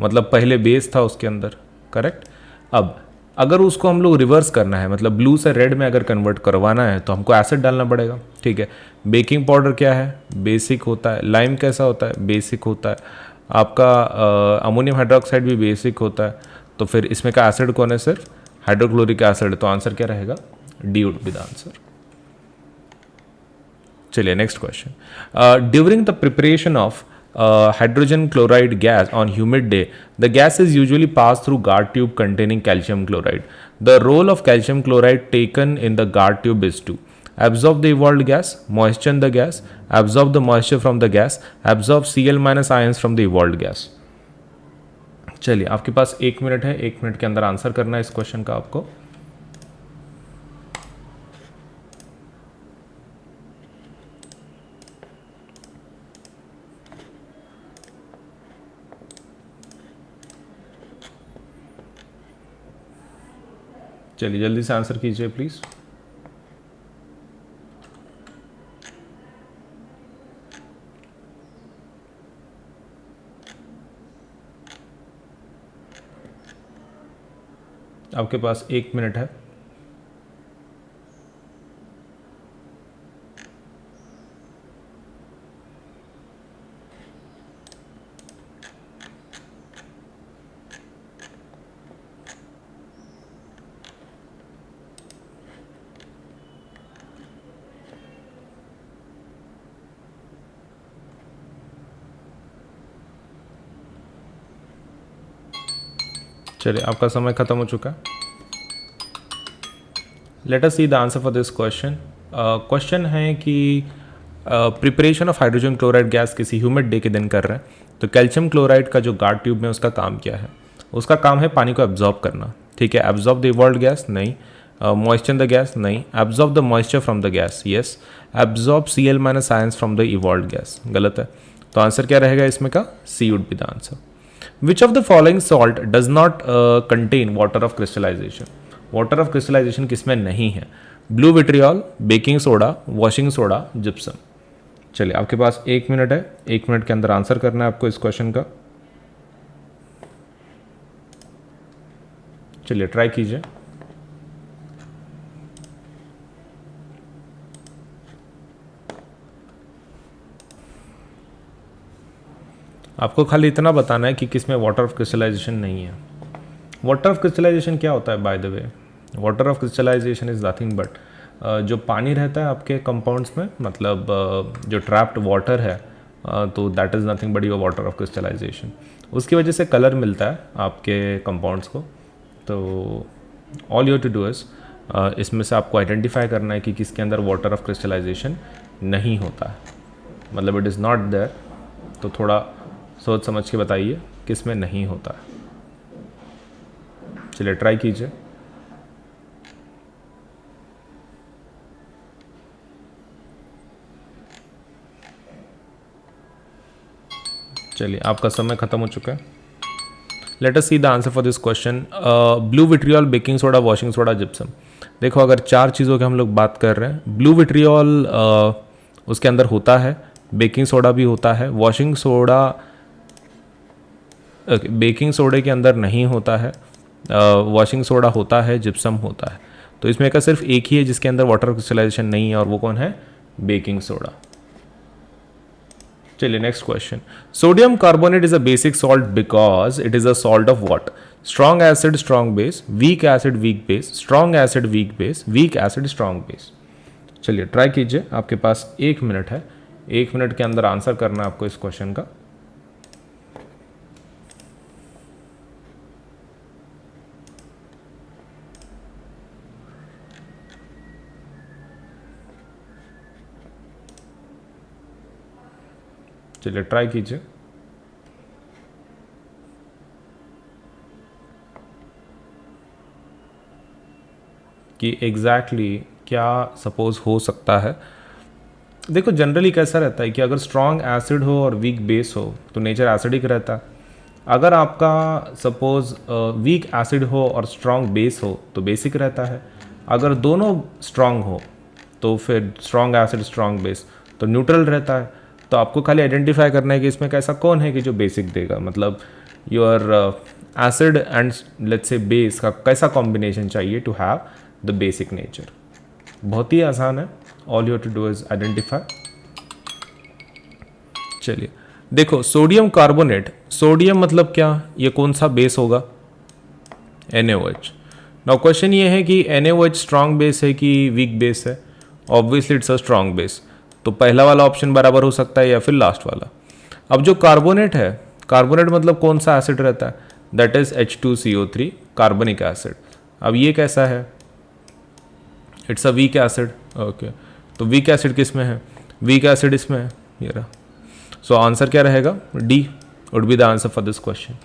Speaker 2: मतलब पहले बेस था उसके अंदर, करेक्ट। अब अगर उसको हम लोग रिवर्स करना है, मतलब ब्लू से रेड में अगर कन्वर्ट करवाना है, तो हमको एसिड डालना पड़ेगा। ठीक है, बेकिंग पाउडर क्या है? बेसिक होता है। लाइम कैसा होता है? बेसिक होता है। आपका अमोनियम हाइड्रोक्साइड भी बेसिक होता है। तो फिर इसमें का एसिड कौन है? सिर्फ हाइड्रोक्लोरिक एसिड। तो आंसर क्या रहेगा? D would be the answer. चलिए next question. During the preparation of hydrogen chloride gas on humid day, the gas is usually passed through guard tube containing calcium chloride. The role of calcium chloride taken in the guard tube is to absorb the evolved gas, moisten the gas, absorb the moisture from the gas, absorb Cl minus ions from the evolved gas. चलिए, आपके पास 1 मिनट है, 1 मिनट के अंदर आंसर करना है इस क्वेश्चन का आपको। चलिए जल्दी से आंसर कीजिए प्लीज़। आपके पास 1 मिनट है। चलिए आपका समय ख़त्म हो चुका है. Let us see the answer for this question. Question है कि preparation of hydrogen chloride gas किसी ह्यूमिड डे के दिन कर रहे हैं. तो कैल्शियम क्लोराइड का जो गार्ड ट्यूब में उसका काम क्या है? उसका काम है पानी को एब्जॉर्ब करना. ठीक है. एब्जॉर्ब द इवॉल्व्ड गैस, नहीं. मॉइस्चर द गैस, नहीं. Absorb the moisture from the gas, yes. Absorb Cl minus ions from the evolved gas, गलत है. तो आंसर क्या रहेगा इसमें का? C would be the answer. Which of the following salt does not contain water of crystallization? Water of crystallization किसमें नहीं है? Blue vitriol, baking soda, washing soda, gypsum. चलिए आपके पास 1 मिनट है. 1 मिनट के अंदर आंसर करना है आपको इस क्वेश्चन का. चलिए ट्राई कीजिए. आपको खाली इतना बताना है कि किसमें वाटर ऑफ क्रिस्टलाइजेशन नहीं है. वाटर ऑफ क्रिस्टलाइजेशन क्या होता है by the way? Water of crystallisation is nothing but जो पानी रहता है आपके कंपाउंड्स में, मतलब जो ट्रैप्ड वाटर है, तो that is nothing but your water of crystallisation. उसकी वजह से कलर मिलता है आपके कंपाउंड्स को. तो all you to do is इसमें से आपको आइडेंटिफाई करना है कि किसके अंदर वाटर ऑफ क्रिस्टलाइजेशन नहीं होता है, मतलब इट इज़ नॉट देयर. तो थोड़ा सोच समझ के बताइए किसमें नहीं होता है. चलिए ट्राई कीजिए. चलिए आपका समय ख़त्म हो चुका है. Let us see the answer for this question. Blue vitriol, baking soda, washing soda, gypsum. देखो अगर 4 चीज़ों की हम लोग बात कर रहे हैं, ब्लू विट्रियॉल उसके अंदर होता है, बेकिंग सोडा भी होता है, वॉशिंग सोडा बेकिंग सोडे के अंदर नहीं होता है, वॉशिंग सोडा होता है, जिप्सम होता है. तो इसमें का सिर्फ एक ही है जिसके अंदर वाटर क्रिस्टलाइजेशन नहीं है, और वो कौन है? Baking soda. चलिए next question. Sodium carbonate is a basic salt because it is a salt of what? Strong acid, strong base, weak acid, weak base, strong acid, weak base, weak acid, strong base. चलिए ट्राई कीजिए. आपके पास 1 मिनट है. 1 मिनट के अंदर आंसर करना है आपको इस क्वेश्चन का. चलिए ट्राई कीजिए. कि एग्जैक्टली क्या सपोज हो सकता है. देखो जनरली कैसा रहता है कि अगर स्ट्रॉन्ग एसिड हो और वीक बेस हो तो नेचर एसिडिक रहता है. अगर आपका सपोज वीक एसिड हो और स्ट्रॉन्ग बेस हो तो बेसिक रहता है. अगर दोनों स्ट्रॉन्ग हो तो फिर स्ट्रॉन्ग एसिड, स्ट्रॉन्ग बेस, तो न्यूट्रल रहता है. तो आपको खाली आइडेंटिफाई करना है कि इसमें कैसा कौन है कि जो बेसिक देगा, मतलब your acid and let's say base का कैसा कॉम्बिनेशन चाहिए to have the basic nature. बहुत ही आसान है. All you to do is identify. चलिए देखो, सोडियम कार्बोनेट, सोडियम मतलब क्या? ये कौन सा बेस होगा? NaOH. नाउ क्वेश्चन ये है कि NaOH स्ट्रॉन्ग बेस है कि वीक बेस है? Obviously it's a strong base. तो पहला वाला ऑप्शन बराबर हो सकता है या फिर लास्ट वाला. अब जो कार्बोनेट है, कार्बोनेट मतलब कौन सा एसिड रहता है? दैट इज H2CO3, कार्बनिक एसिड. अब ये कैसा है? It's a weak acid. Okay, तो वीक एसिड किस में है? वीक एसिड इसमें है, ये रहा. सो आंसर क्या रहेगा? D would be the answer for this question.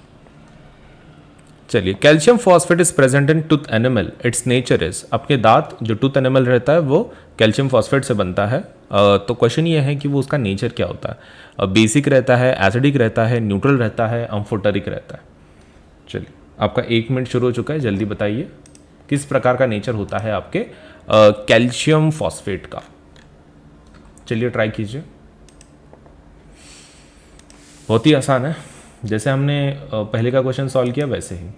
Speaker 2: चलिए, calcium phosphate is present in tooth enamel, its nature is. आपके दांत जो टूथ एनिमल रहता है वो कैल्शियम फॉस्फेट से बनता है. तो क्वेश्चन ये है कि वो उसका नेचर क्या होता है? बेसिक रहता है, एसिडिक रहता है, न्यूट्रल रहता है, अम्फोटरिक रहता है. चलिए आपका 1 मिनट शुरू हो चुका है. जल्दी बताइए किस प्रकार का नेचर होता है आपके कैल्शियम फॉस्फेट का. चलिए ट्राई कीजिए. बहुत ही आसान है. जैसे हमने पहले का क्वेश्चन सॉल्व किया वैसे ही.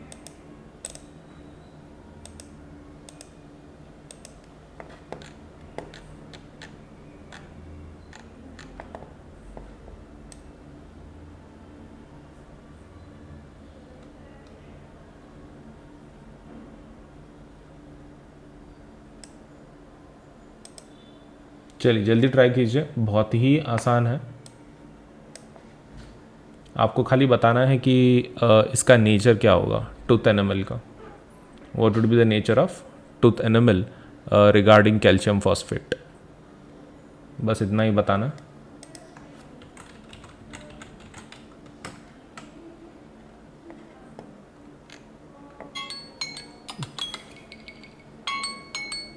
Speaker 2: चलिए जल्दी ट्राई कीजिए. बहुत ही आसान है. आपको खाली बताना है कि इसका नेचर क्या होगा.
Speaker 1: टूथ एनिमल का, what would be the nature of tooth animal regarding calcium phosphate? बस इतना ही बताना।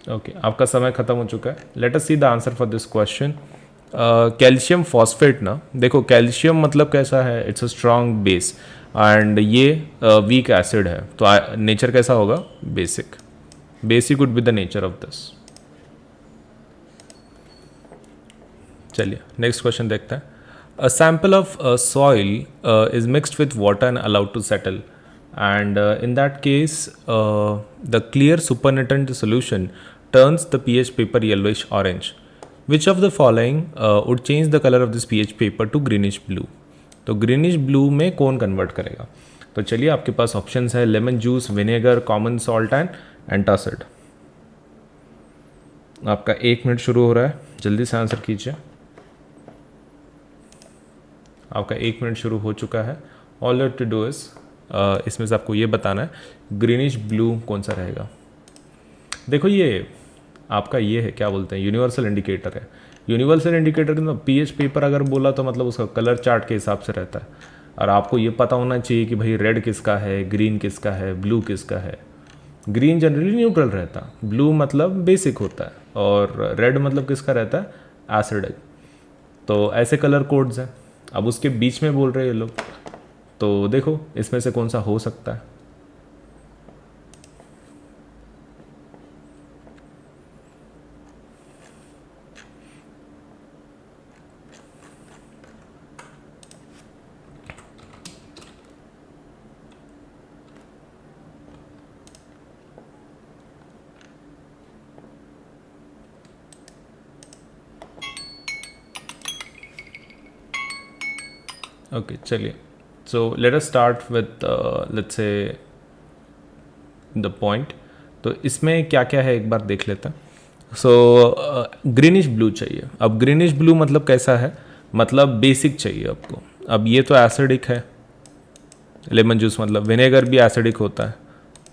Speaker 1: ओके, आपका समय खत्म हो चुका है। Let us see the answer for this question. Calcium phosphate ना, देखो कैल्शियम मतलब कैसा है, it's a strong base and ये वीक एसिड है, तो नेचर कैसा होगा, basic. Basic would be the nature of this. चलिए नेक्स्ट क्वेश्चन देखते हैं। A sample of soil is mixed with water and allowed to settle, and in that case the clear supernatant solution turns the pH paper yellowish orange. Which of the following would change the color of this pH paper to greenish blue? तो ग्रीनिश ब्लू में कौन कन्वर्ट करेगा? तो चलिए आपके पास ऑप्शंस है lemon juice, vinegar, common salt and antacid. आपका 1 मिनट शुरू हो रहा है, जल्दी से आंसर कीजिए। आपका 1 मिनट शुरू हो चुका है। All you to do is इसमें से आपको ये बताना है ग्रीनिश ब्लू कौन सा रहेगा। देखो ये आपका ये है, क्या बोलते हैं, यूनिवर्सल इंडिकेटर है। यूनिवर्सल इंडिकेटर के मतलब पीएच पेपर अगर बोला तो मतलब उसका कलर चार्ट के हिसाब से रहता है, और आपको ये पता होना चाहिए कि भाई रेड किसका है, ग्रीन किसका है, ब्लू किसका है। ग्रीन जनरली न्यूट्रल रहता, ब्लू मतलब बेसिक होता है, और रेड मतलब किसका रहता है, एसिडिक। तो ऐसे कलर कोड्स हैं। अब उसके बीच में बोल रहे हैं ये लोग, तो देखो इसमें से कौन सा हो सकता है। ओके चलिए, so let us start with let's say the point. तो इसमें क्या क्या है एक बार देख लेते हैं। सो ग्रीनिश ब्लू चाहिए। अब ग्रीनिश ब्लू मतलब कैसा है, मतलब बेसिक चाहिए आपको। अब ये तो एसिडिक है, लेमन जूस मतलब, विनेगर भी एसिडिक होता है,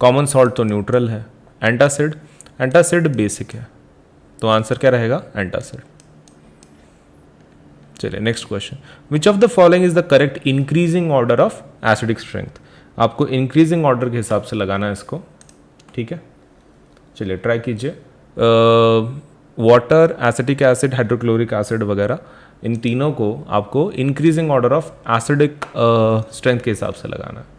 Speaker 1: कॉमन सॉल्ट तो न्यूट्रल है, एंटासिड, एंटासिड बेसिक है, तो आंसर क्या रहेगा, एंटासिड। चलिए next question, which of the following is the correct increasing order of acidic strength? आपको इंक्रीजिंग ऑर्डर के हिसाब से लगाना है इसको, ठीक है। चलिए ट्राई कीजिए। Water, acetic acid, hydrochloric acid वगैरह, इन तीनों को आपको increasing order of acidic strength के हिसाब से लगाना है।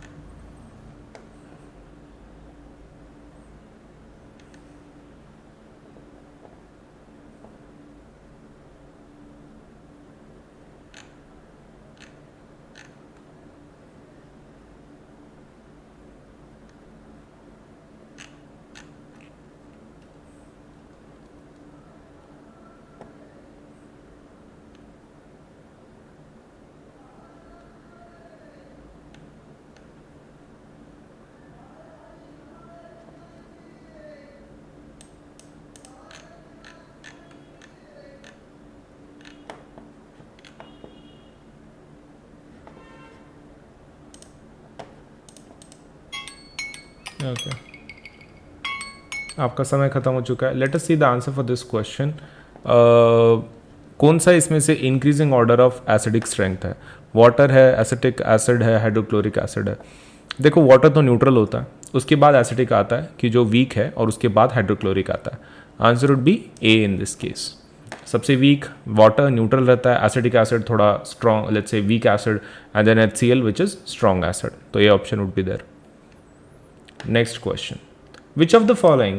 Speaker 1: ओके, आपका समय खत्म हो चुका है। Let us see the answer for this question. कौन सा इसमें से increasing order of acidic strength है? वाटर है, एसिटिक एसिड है, हाइड्रोक्लोरिक एसिड है। देखो वाटर तो न्यूट्रल होता है, उसके बाद एसिटिक आता है कि जो वीक है, और उसके बाद हाइड्रोक्लोरिक आता है। Answer would be A in this case. सबसे वीक वाटर न्यूट्रल रहता है, एसिटिक एसिड थोड़ा strong, let's say weak acid, and then HCl which is strong acid, तो ये option would be there. Next question. Which of the following,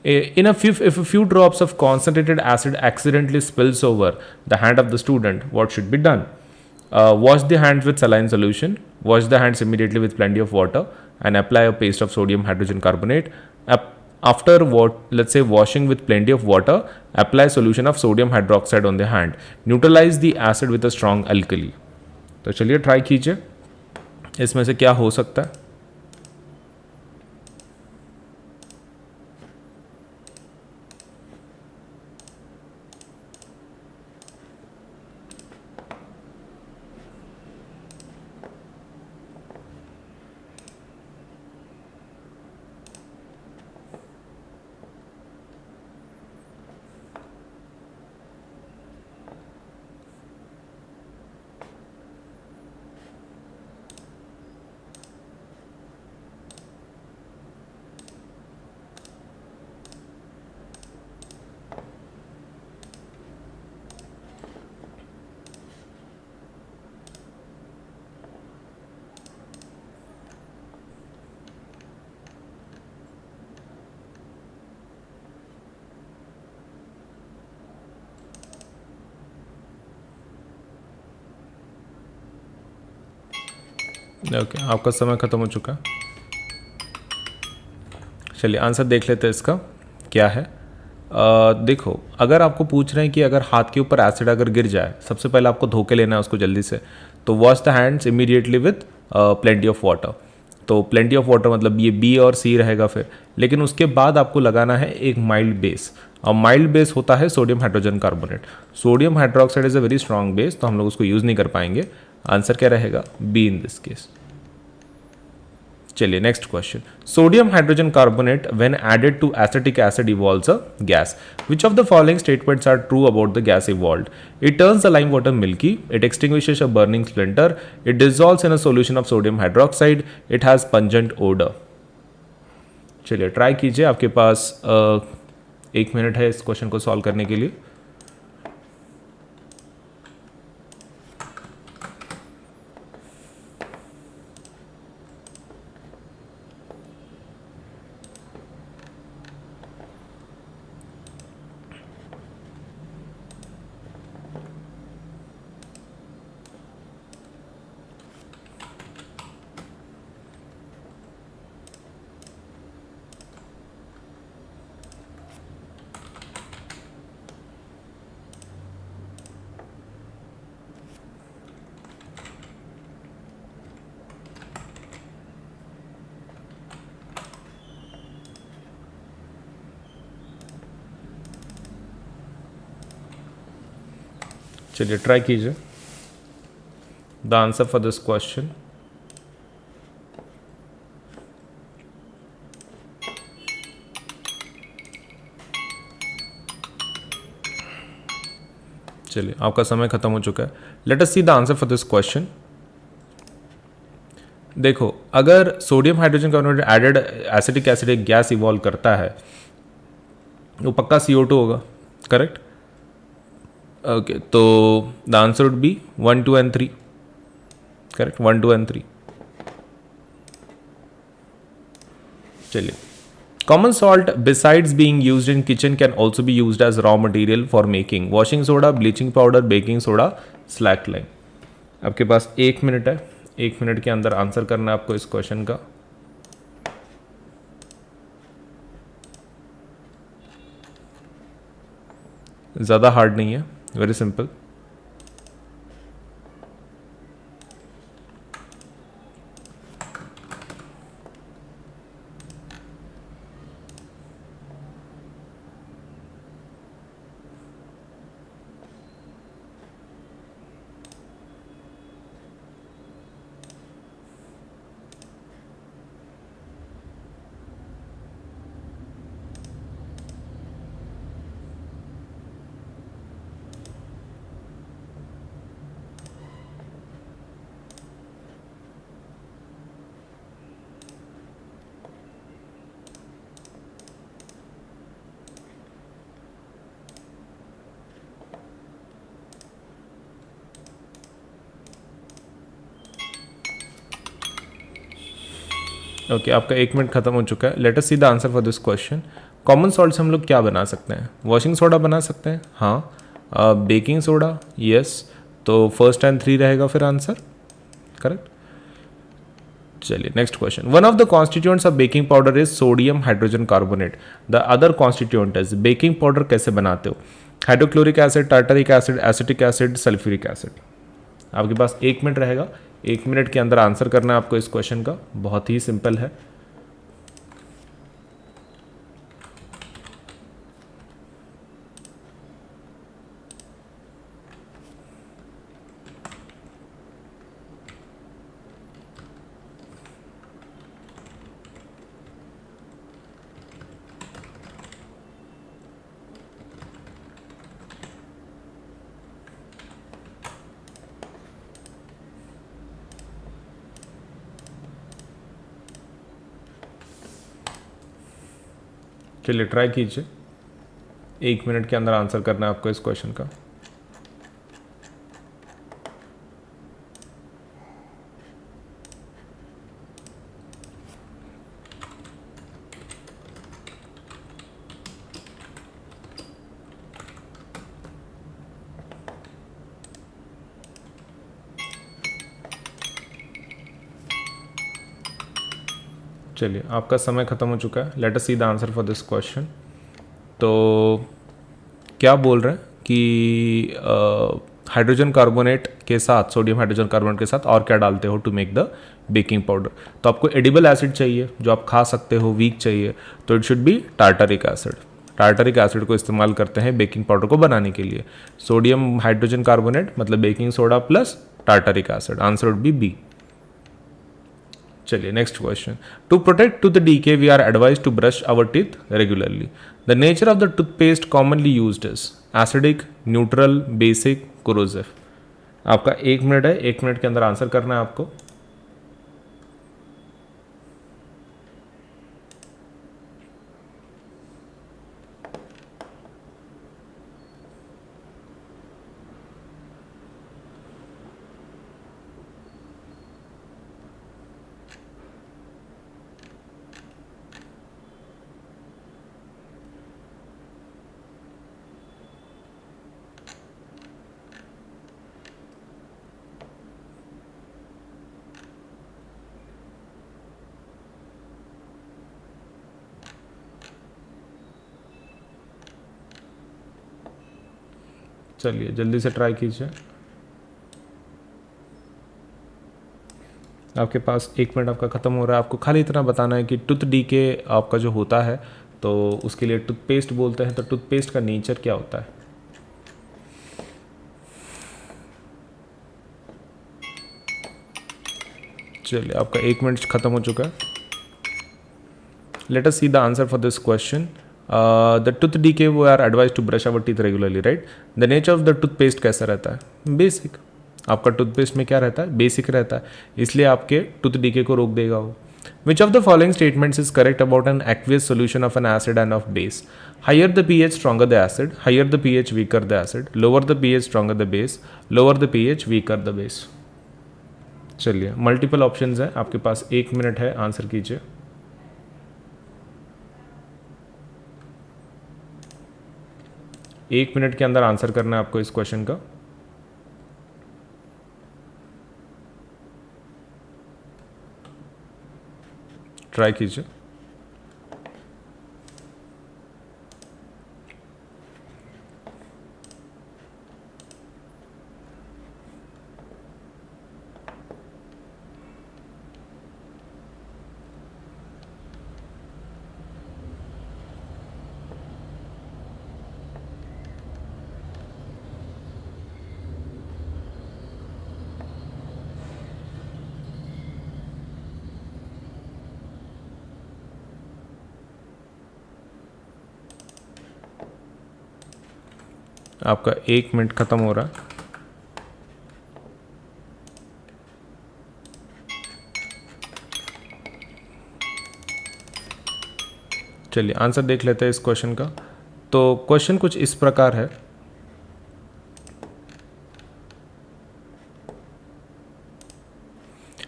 Speaker 1: if a few drops of concentrated acid accidentally spills over the hand of the student, what should be done? Wash the hands with saline solution, wash the hands immediately with plenty of water, and apply a paste of sodium hydrogen carbonate. After let's say washing with plenty of water, apply solution of sodium hydroxide on the hand. Neutralize the acid with a strong alkali. तो चलिए ट्राई कीजिए, इसमें से क्या हो सकता है।
Speaker 2: ओके, आपका समय ख़त्म हो चुका है। चलिए आंसर देख लेते हैं इसका क्या है। देखो, अगर आपको पूछ रहे हैं कि अगर हाथ के ऊपर एसिड अगर गिर जाए, सबसे पहले आपको धो के लेना है उसको जल्दी से। तो wash the hands immediately with plenty of water. तो प्लेंटी ऑफ वाटर मतलब ये बी और सी रहेगा फिर। लेकिन उसके बाद आपको लगाना है एक माइल्ड बेस, और माइल्ड बेस होता है sodium hydrogen carbonate. Sodium hydroxide is a very strong base, तो हम लोग उसको यूज़ नहीं कर पाएंगे। आंसर क्या रहेगा? B in this case. चलिए next question. Sodium hydrogen carbonate when added to acetic acid evolves a gas. Which of the following statements are true about the gas evolved? It turns the lime water milky, it extinguishes a burning splinter, it dissolves in a solution of sodium hydroxide, it has pungent odour. चलिए ट्राई कीजिए, आपके पास 1 मिनट है इस क्वेश्चन को सॉल्व करने के लिए। चलिए ट्राई कीजिए। The answer for this question, चलिए आपका समय खत्म हो चुका है। Let us see the answer for this question. देखो, अगर sodium hydrogen carbonate added acetic acid एक गैस इवॉल्व करता है, वो पक्का CO2 होगा, करेक्ट? ओके, तो the answer would be 1 2 and 3, correct? 1 2 and 3। चलिए, common salt besides being used in kitchen can also be used as raw material for making washing soda, bleaching powder, baking soda, slack lime. आपके पास 1 मिनट है, 1 मिनट के अंदर आंसर करना है आपको इस क्वेश्चन का। ज़्यादा हार्ड नहीं है, वेरी सिंपल। ओके, आपका 1 मिनट खत्म हो चुका है। Let us see the answer for this question. Common salt से हम लोग क्या बना सकते हैं? वॉशिंग सोडा बना सकते हैं, हाँ। Baking soda, yes. तो फर्स्ट एंड 3 रहेगा फिर आंसर, करेक्ट? चलिए next question. One of the constituents of baking powder is sodium hydrogen carbonate, the other constituent is. Baking powder कैसे बनाते हो? Hydrochloric acid, tartaric acid, acetic acid, sulphuric acid. आपके पास 1 मिनट रहेगा, 1 मिनट के अंदर आंसर करना है आपको इस क्वेश्चन का। बहुत ही सिंपल है। चलिए ट्राई कीजिए, 1 मिनट के अंदर आंसर करना है आपको इस क्वेश्चन का। चलिए आपका समय ख़त्म हो चुका है. Let us see the answer for this question. तो क्या बोल रहे हैं कि हाइड्रोजन कार्बोनेट के साथ, सोडियम हाइड्रोजन कार्बोनेट के साथ और क्या डालते हो to make the baking powder. तो आपको एडिबल एसिड चाहिए जो आप खा सकते हो, वीक चाहिए, तो it should be tartaric acid. Tartaric acid को इस्तेमाल करते हैं बेकिंग पाउडर को बनाने के लिए. सोडियम हाइड्रोजन कार्बोनेट मतलब baking soda plus tartaric acid. Answer would be B. चलिए next question. To protect to the decay we are advised to brush our teeth regularly. The nature of the toothpaste commonly used is acidic, neutral, basic, corrosive. आपका 1 मिनट है, 1 मिनट के अंदर आंसर करना है आपको. चलिए जल्दी से ट्राई कीजिए. आपके पास 1 मिनट आपका ख़त्म हो रहा है. आपको खाली इतना बताना है कि टूथ डीके आपका जो होता है तो उसके लिए टूथपेस्ट बोलते हैं. तो टूथपेस्ट का नेचर क्या होता है? चलिए आपका 1 मिनट ख़त्म हो चुका है. Let us see the answer for this question. The tooth decay we are advised to brush our teeth regularly, right. The nature of the toothpaste कैसा रहता है? बेसिक. आपका टूथपेस्ट में क्या रहता है? बेसिक रहता है, इसलिए आपके टूथ डीके को रोक देगा वो. Which of the following statements is correct about an aqueous solution of an acid and of base? Higher the pH stronger the acid, higher the pH weaker the acid, lower the pH stronger the base, lower the pH weaker the base. चलिए मल्टीपल ऑप्शंस हैं आपके पास. 1 मिनट है, आंसर कीजिए. एक मिनट के अंदर आंसर करना है आपको इस क्वेश्चन का. ट्राई कीजिए. आपका 1 मिनट ख़त्म हो रहा है. चलिए आंसर देख लेते हैं इस क्वेश्चन का. तो क्वेश्चन कुछ इस प्रकार है.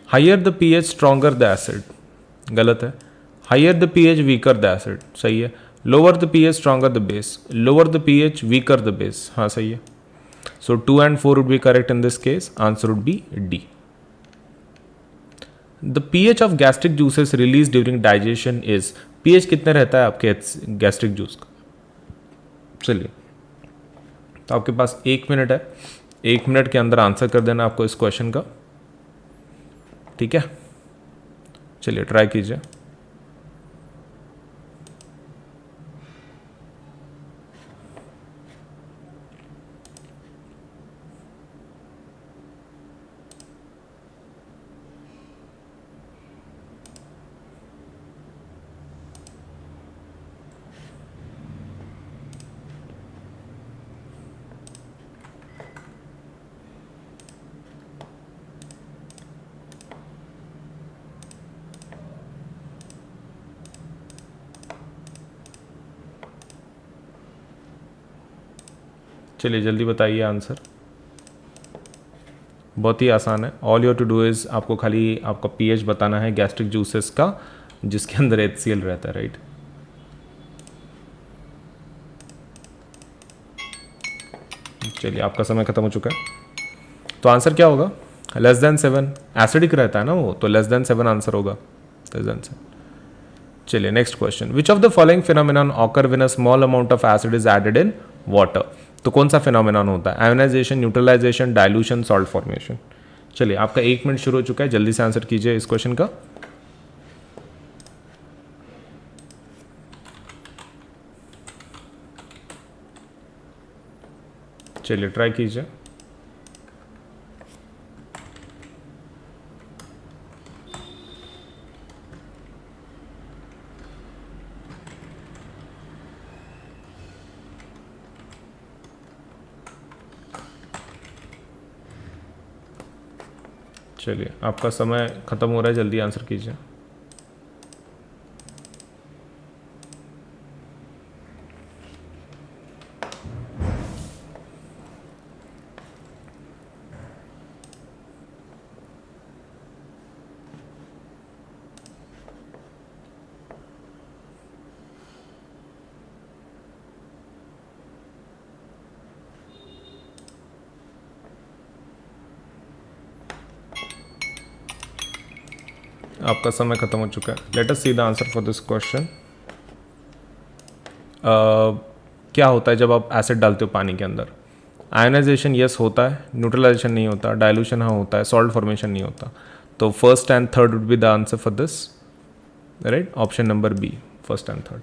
Speaker 2: Higher the pH stronger the acid, गलत है. Higher the pH weaker the acid, सही है. Lower the pH stronger the base, lower the pH weaker the base, हाँ सही है. सो 2 and 4 would be correct in this case. Answer would be D. The pH of gastric juices released during digestion is, pH कितने रहता है आपके गैस्ट्रिक जूस का? चलिए तो आपके पास 1 मिनट है. 1 मिनट के अंदर आंसर कर देना आपको इस क्वेश्चन का, ठीक है. चलिए ट्राई कीजिए. चलिए जल्दी बताइए आंसर. बहुत ही आसान है. All your to do is आपको खाली आपका पीएच बताना है गैस्ट्रिक जूसेस का जिसके अंदर HCl रहता है, राइट. चलिए आपका समय खत्म हो चुका है. तो आंसर क्या होगा? Less than 7. एसिडिक रहता है ना वो, तो लेस देन 7 आंसर होगा. Less than 7. चलिए next question, which of the following phenomenon occur when a small amount of acid is added in water. तो कौन सा फिनोमिनन होता है, ionisation, neutralisation, dilution, salt formation. चलिए आपका 1 मिनट शुरू हो चुका है, जल्दी से आंसर कीजिए इस क्वेश्चन का। चलिए ट्राई कीजिए। चलिए आपका समय खत्म हो रहा है, जल्दी आंसर कीजिए। आपका समय खत्म हो चुका है। Let us see the answer for this question. क्या होता है जब आप एसिड डालते हो पानी के अंदर। आयनाइजेशन यस होता है, न्यूट्रलाइजेशन नहीं होता, डाइल्यूशन हाँ होता है, सॉल्ट फॉर्मेशन नहीं होता। तो first and third would be the answer for this, right, option number B, first and third.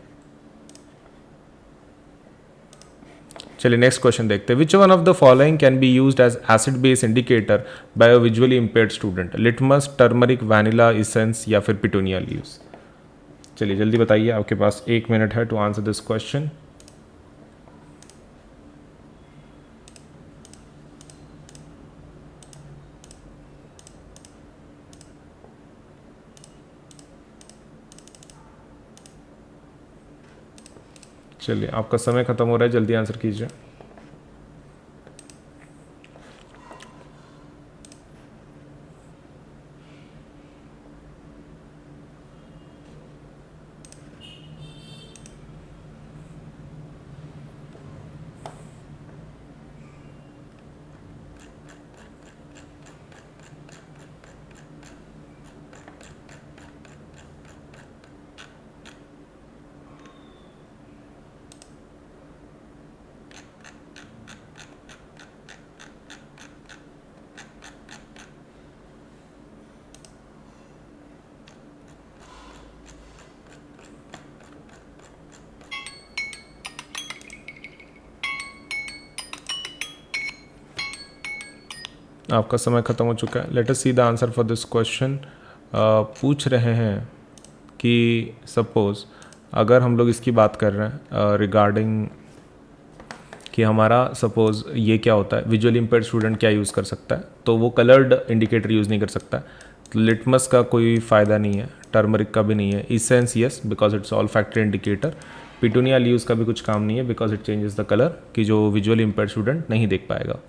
Speaker 2: चलिए नेक्स्ट क्वेश्चन देखते हैं। Which one of the following can be used as acid base indicator by a visually impaired student. Litmus, turmeric, vanilla essence या फिर पिटूनिया लीव्स। चलिए जल्दी बताइए, आपके पास 1 मिनट है टू आंसर दिस क्वेश्चन। चलिए आपका समय खत्म हो रहा है, जल्दी आंसर कीजिए। आपका समय खत्म हो चुका है। Let us see the answer for this question. पूछ रहे हैं कि सपोज अगर हम लोग इसकी बात कर रहे हैं रिगार्डिंग कि हमारा सपोज ये क्या होता है, विजुअली इम्पेयर्ड स्टूडेंट क्या यूज़ कर सकता है, तो वो कलर्ड इंडिकेटर यूज़ नहीं कर सकता। तो लिटमस का कोई फ़ायदा नहीं है, टर्मरिक का भी नहीं है, essence yes because it's all factor indicator, petunia leaves का भी कुछ काम नहीं है because it changes the colour, कि जो विजुअली इम्पेयर्ड स्टूडेंट नहीं देख पाएगा।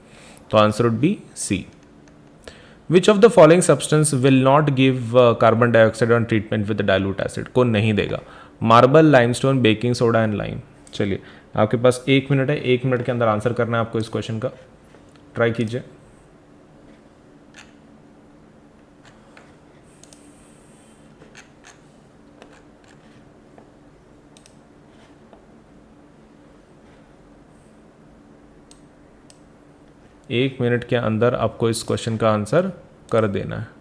Speaker 2: तो answer would be C. Which of the following substance will not give carbon dioxide on treatment with dilute acid. कौन नहीं देगा, marble, limestone, baking soda and lime. चलिए आपके पास 1 मिनट है, 1 मिनट के अंदर आंसर करना है आपको इस क्वेश्चन का, ट्राई कीजिए। एक मिनट के अंदर आपको इस क्वेश्चन का आंसर कर देना है।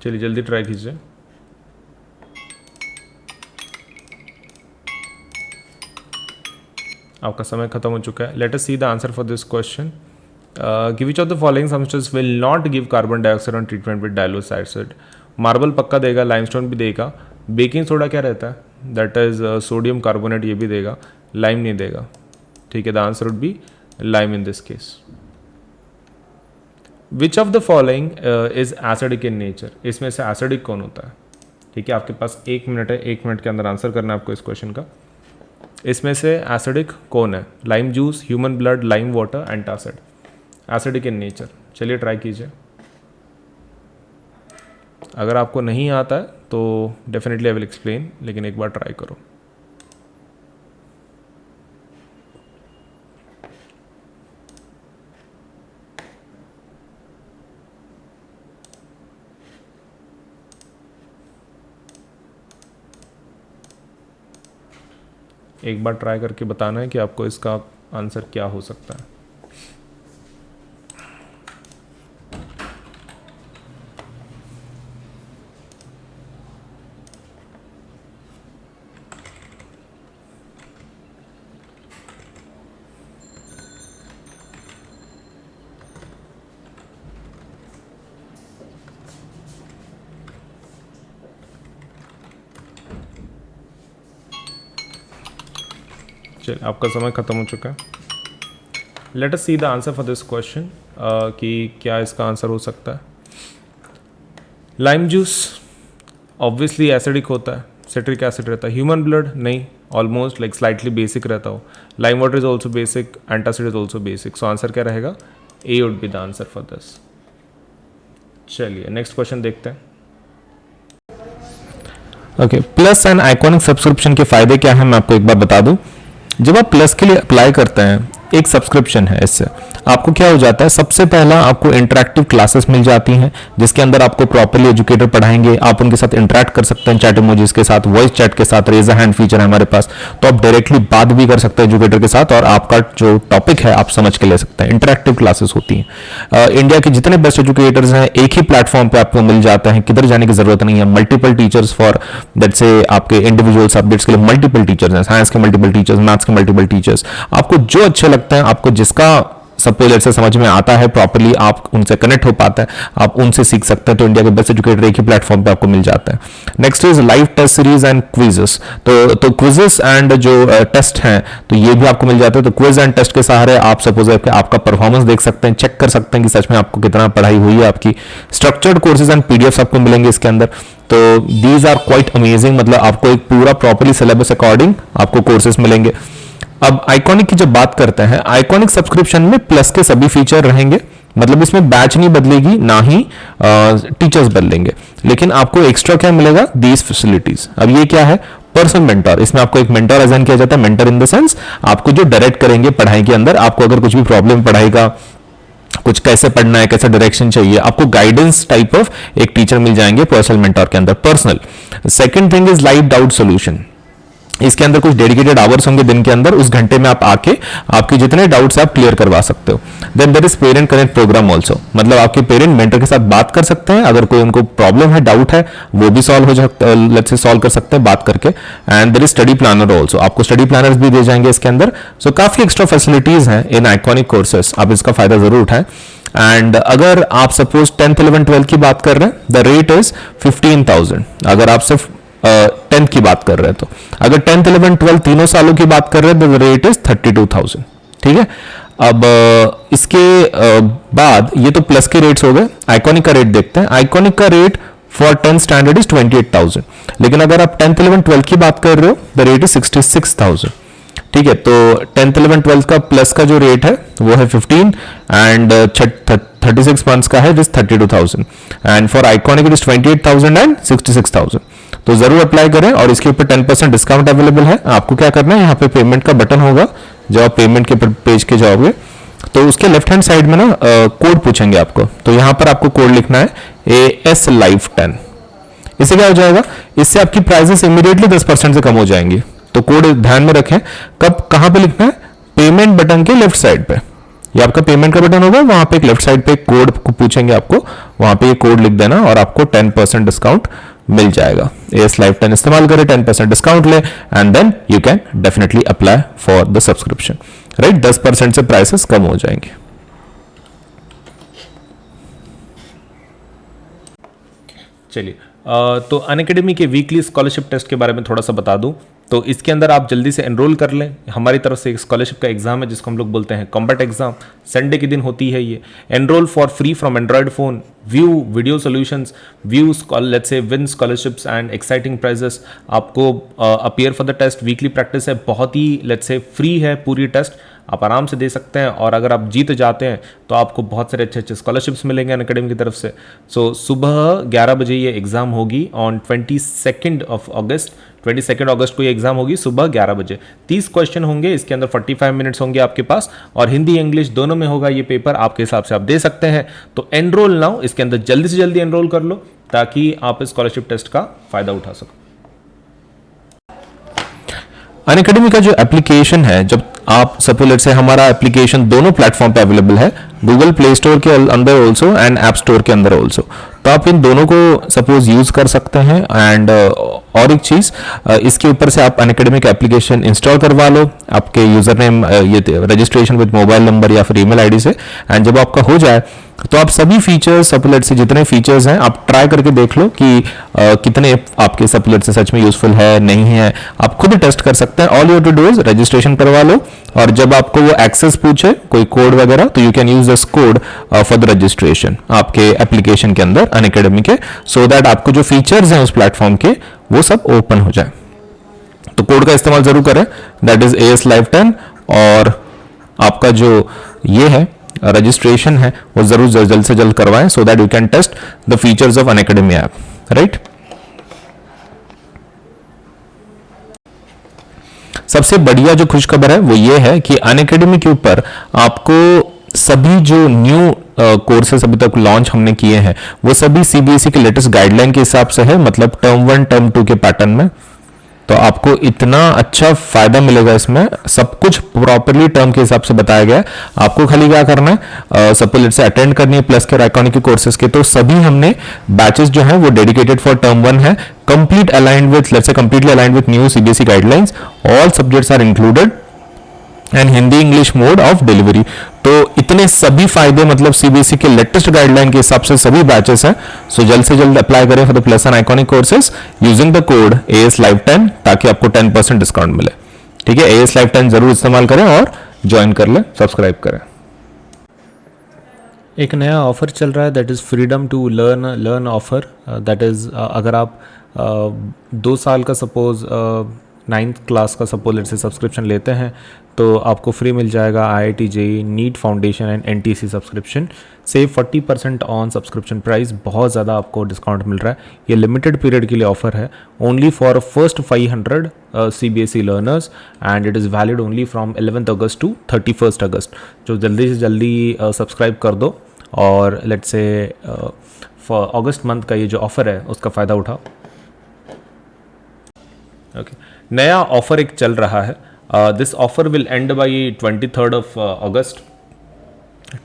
Speaker 2: चलिए जल्दी ट्राई कीजिए। आपका समय खत्म हो चुका है। Let us see the answer for this question. Which of the following substance will not give carbon dioxide on treatment with dilute acid. Marble पक्का देगा, लाइमस्टोन भी देगा, बेकिंग सोडा क्या रहता है, दैट इज सोडियम कार्बोनेट, ये भी देगा, लाइम नहीं देगा। ठीक है, the answer would B lime in this case. Which of the following is acidic in nature, इसमें से एसिडिक कौन होता है? ठीक है, आपके पास 1 मिनट है, 1 मिनट के अंदर आंसर करना है आपको इस क्वेश्चन का। इसमें से एसिडिक कौन है? Lime juice, human blood, lime water, antacid. Acidic in nature, चलिए ट्राई कीजिए। अगर आपको नहीं आता है तो डेफिनेटली आई विल एक्सप्लेन, लेकिन एक बार ट्राई करो। एक बार ट्राई करके बताना है कि आपको इसका आंसर क्या हो सकता है। चलिए, आपका समय ख़त्म हो चुका है। Let us see the answer for this question, कि क्या इसका आंसर हो सकता है। लाइम जूस ऑब्वियसली एसिडिक होता है, सिट्रिक एसिड रहता है। ह्यूमन ब्लड नहीं, ऑलमोस्ट लाइक स्लाइटली बेसिक रहता हो। Lime water is also basic, antacid is also basic. So answer क्या रहेगा? A would be the answer for this. चलिए नेक्स्ट क्वेश्चन देखते हैं।
Speaker 1: Okay, plus and iconic subscription के फायदे क्या हैं मैं आपको एक बार बता दूं। जब आप प्लस के लिए अप्लाई करते हैं, एक सब्सक्रिप्शन है, इससे आपको क्या हो जाता है, सबसे पहला आपको इंटरेक्टिव क्लासेस मिल जाती हैं जिसके अंदर आपको प्रॉपर्ली एजुकेटर पढ़ाएंगे। आप उनके साथ इंटरेक्ट कर सकते हैं, चैट इमोजीज के साथ, वॉइस चैट के साथ, रेज अ हैंड फीचर है हमारे पास, तो आप डायरेक्टली बात भी कर सकते हैं एजुकेटर के साथ और आपका जो टॉपिक है आप समझ के ले सकते हैं। इंटरेक्टिव क्लासेस होती हैं। इंडिया के जितने बेस्ट एजुकेटर्स हैं एक ही प्लेटफॉर्म पे आपको मिल जाते हैं, किधर जाने की जरूरत नहीं है। मल्टीपल टीचर्स फॉर दैट से आपके इंडिविजुअल सब्जेक्ट्स के लिए मल्टीपल टीचर्स हैं, साइंस के मल्टीपल टीचर्स, मैथ्स के मल्टीपल टीचर्स। आपको जो अच्छे लगते हैं, आपको जिसका सपोज से समझ में आता है प्रॉपर्ली, आप उनसे कनेक्ट हो पाता है, आप उनसे सीख सकते हैं। तो इंडिया के बेस्ट एजुकेटर एक ही प्लेटफॉर्म पे आपको मिल जाता है। Next is live test series and quizzes. तो क्विजेस एंड जो टेस्ट हैं तो ये भी आपको मिल जाता है। तो क्विज एंड टेस्ट के सहारे आप सपोज आपका परफॉर्मेंस देख सकते हैं, चेक कर सकते हैं कि सच में आपको कितना पढ़ाई हुई है आपकी। स्ट्रक्चर्ड कोर्सेज एंड पीडीएफ आपको मिलेंगे इसके अंदर। तो दीज आर क्वाइट अमेजिंग, मतलब आपको एक पूरा प्रॉपर्ली सिलेबस अकॉर्डिंग आपको कोर्सेज मिलेंगे। अब आइकॉनिक की जब बात करते हैं, आइकॉनिक सब्सक्रिप्शन में प्लस के सभी फीचर रहेंगे, मतलब इसमें बैच नहीं बदलेगी, ना ही टीचर्स बदलेंगे, लेकिन आपको एक्स्ट्रा क्या मिलेगा, दीज फैसिलिटीज। अब ये क्या है, पर्सनल मेंटर। इसमें आपको एक मेंटर असाइन किया जाता है। मेंटर इन द सेंस आपको जो डायरेक्ट करेंगे पढ़ाई के अंदर, आपको अगर कुछ भी प्रॉब्लम पढ़ाई का, कुछ कैसे पढ़ना है, कैसे डायरेक्शन चाहिए, आपको गाइडेंस टाइप ऑफ एक टीचर मिल जाएंगे पर्सनल मेंटर के अंदर, personal. Second thing is live doubt solution. इसके अंदर कुछ डेडिकेटेड आवर्स होंगे दिन के अंदर, उस घंटे में आप आके आपके जितने डाउट्स आप क्लियर करवा सकते हो। Then there is parent connect programme also, मतलब आपके पेरेंट मेंटर के साथ बात कर सकते हैं, अगर कोई उनको प्रॉब्लम है, डाउट है, वो भी सॉल्व हो सकता, लेट्स से सॉल्व कर सकते हैं बात करके। And there is study planner also, आपको स्टडी प्लानर्स भी दिए जाएंगे इसके अंदर। सो काफी एक्स्ट्रा फैसिलिटीज हैं इन आइकॉनिक कोर्सेस, आप इसका फायदा जरूर उठाएं। एंड अगर आप सपोज 10th 11th 12th की बात कर रहे हैं, द रेट इज 15,000। अगर आप सिर्फ 10th की बात कर रहे हैं, तो अगर 10th 11th 12th तीनों सालों की बात कर रहे हैं, द रेट इज 32,000। ठीक है, अब इसके बाद ये तो प्लस के रेट्स हो गए। आइकॉनिक का रेट देखते हैं। आइकॉनिक का rate for 10th standard is 28,000, लेकिन अगर आप 10th 11th 12th की बात कर रहे हो, द रेट इज 66,000। ठीक है, तो 10th 11th 12th का प्लस का जो रेट है वो है 15 एंड 36 मंथ्स का है, it is 32,000 and for iconic it is 28,000 and 66,000। तो जरूर अप्लाई करें और इसके ऊपर 10% डिस्काउंट अवेलेबल है। आपको क्या करना है, यहाँ पे पेमेंट का बटन होगा, जब आप पेमेंट के पेज के जाओगे तो उसके लेफ्ट हैंड साइड में ना कोड पूछेंगे आपको, तो यहाँ पर आपको कोड लिखना है AS Live 10। इससे क्या हो जाएगा, इससे आपकी प्राइसेस इमीडिएटली 10% से कम हो जाएंगी। तो कोड ध्यान में रखें, कब कहां पे लिखना है, पेमेंट बटन के लेफ्ट साइड पे, ये आपका पेमेंट का बटन होगा, वहां पे एक लेफ्ट साइड पे कोड पूछेंगे आपको, वहां पे ये कोड लिख देना और आपको 10% डिस्काउंट मिल जाएगा। AS Live 10 इस्तेमाल करें, 10% डिस्काउंट ले and then you can definitely apply for the subscription, right. 10% से प्राइसेस कम हो जाएंगे। चलिए, तो अनअकैडमी के वीकली स्कॉलरशिप टेस्ट के बारे में थोड़ा सा बता दूं। तो इसके अंदर आप जल्दी से एनरोल कर लें। हमारी तरफ से एक स्कॉलरशिप का एग्जाम है जिसको हम लोग बोलते हैं कॉम्बैट एग्जाम, संडे के दिन होती है ये। Enroll for free from Android phone, view video solutions, view let's say win scholarships and exciting prizes. आपको appear for the test, weekly practice है, बहुत ही लेट्स से फ्री है पूरी टेस्ट, आप आराम से दे सकते हैं। और अगर आप जीत जाते हैं तो आपको बहुत सारे अच्छे अच्छे स्कॉलरशिप्स मिलेंगे अनअकैडमी की तरफ से। सो सुबह 11 बजे ये एग्ज़ाम होगी ऑन 22 अगस्त। 22 अगस्त को ये एग्जाम होगी सुबह 11 बजे। 30 क्वेश्चन होंगे, इसके अंदर 45 मिनट्स होंगे आपके पास, और हिंदी इंग्लिश दोनों में होगा ये पेपर। आपके हिसाब से आप दे सकते हैं। तो एनरोल नाउ, इसके अंदर जल्दी से जल्दी एनरोल कर लो ताकि आप इस स्कॉलरशिप टेस्ट का फायदा उठा सको। अनअकैडमी का जो एप्लीकेशन है, जब आप सपोज लेट्स से हमारा एप्लीकेशन दोनों प्लेटफॉर्म पे अवेलेबल है, गूगल प्ले स्टोर के अंदर ऑल्सो एंड ऐप स्टोर के अंदर ऑल्सो, तो आप इन दोनों को सपोज यूज कर सकते हैं। एंड और एक चीज, इसके ऊपर से आप अनअकैडमी का एप्लीकेशन इंस्टॉल करवा लो, आपके यूजर नेम ये रजिस्ट्रेशन विद मोबाइल नंबर या फिर ईमेल आईडी से। एंड जब आपका हो जाए तो आप सभी फीचर्स सपोलेट से जितने फीचर्स हैं आप ट्राई करके देख लो कि कितने आपके सपोलेट से सच में यूजफुल है नहीं है, आप खुद टेस्ट कर सकते हैं। All you to do is registration करवा लो, और जब आपको वो एक्सेस पूछे कोई कोड वगैरह, तो you can use this code for the registration आपके एप्लीकेशन के अंदर अनअकैडमी के, सो दैट आपको जो फीचर्स हैं उस प्लेटफॉर्म के वो सब ओपन हो जाए। तो कोड का इस्तेमाल जरूर करें, दैट इज AS Live 10, और आपका जो ये है रजिस्ट्रेशन है वो जरूर जल्द से जल्द करवाएं, so that you can test the features of Unacademy app, right. सबसे बढ़िया जो खुशखबर है वो ये है कि अनअकैडमी के ऊपर आपको सभी जो न्यू कोर्सेस अभी तक लॉन्च हमने किए हैं वो सभी CBSE के लेटेस्ट गाइडलाइन के हिसाब से है, मतलब टर्म 1 टर्म 2 के पैटर्न में। तो आपको इतना अच्छा फायदा मिलेगा इसमें, सब कुछ प्रॉपरली टर्म के हिसाब से बताया गया है। आपको खाली क्या करना है, सपोज से अटेंड करनी है प्लस के और आइकॉनिक के कोर्सेज के। तो सभी हमने बैचेस जो हैं वो डेडिकेटेड फॉर टर्म 1 है, complete aligned with let's say completely aligned with new CBSE guidelines, all subjects are included and Hindi English mode of delivery. तो इतने सभी फायदे मतलब CBSE के लेटेस्ट गाइडलाइन के हिसाब से सभी बैचेस हैं। सो जल्द से जल्द अप्लाई करें for the plus and iconic courses using the code AS Live 10 ताकि आपको 10% डिस्काउंट मिले। ठीक है, AS Live 10 जरूर इस्तेमाल करें और ज्वाइन कर लें, सब्सक्राइब करें।
Speaker 2: एक नया ऑफ़र चल रहा है, that is freedom to learn offer. That is अगर आप 2 साल का सपोज 9th क्लास का सपोज लेट से सब्सक्रिप्शन लेते हैं तो आपको फ्री मिल जाएगा IIT JEE NEET foundation and NTC subscription, save 40% on subscription price. बहुत ज़्यादा आपको डिस्काउंट मिल रहा है। ये लिमिटेड पीरियड के लिए ऑफर है, only for first 500 CBSE learners, and it is valid only from 11th August to 31st August. जो जल्दी से जल्दी सब्सक्राइब कर दो और लेट्स से अगस्त मंथ का ये जो ऑफ़र है उसका फ़ायदा उठाओ। ओके, नया ऑफर एक चल रहा है। This offer will and by 23rd of August,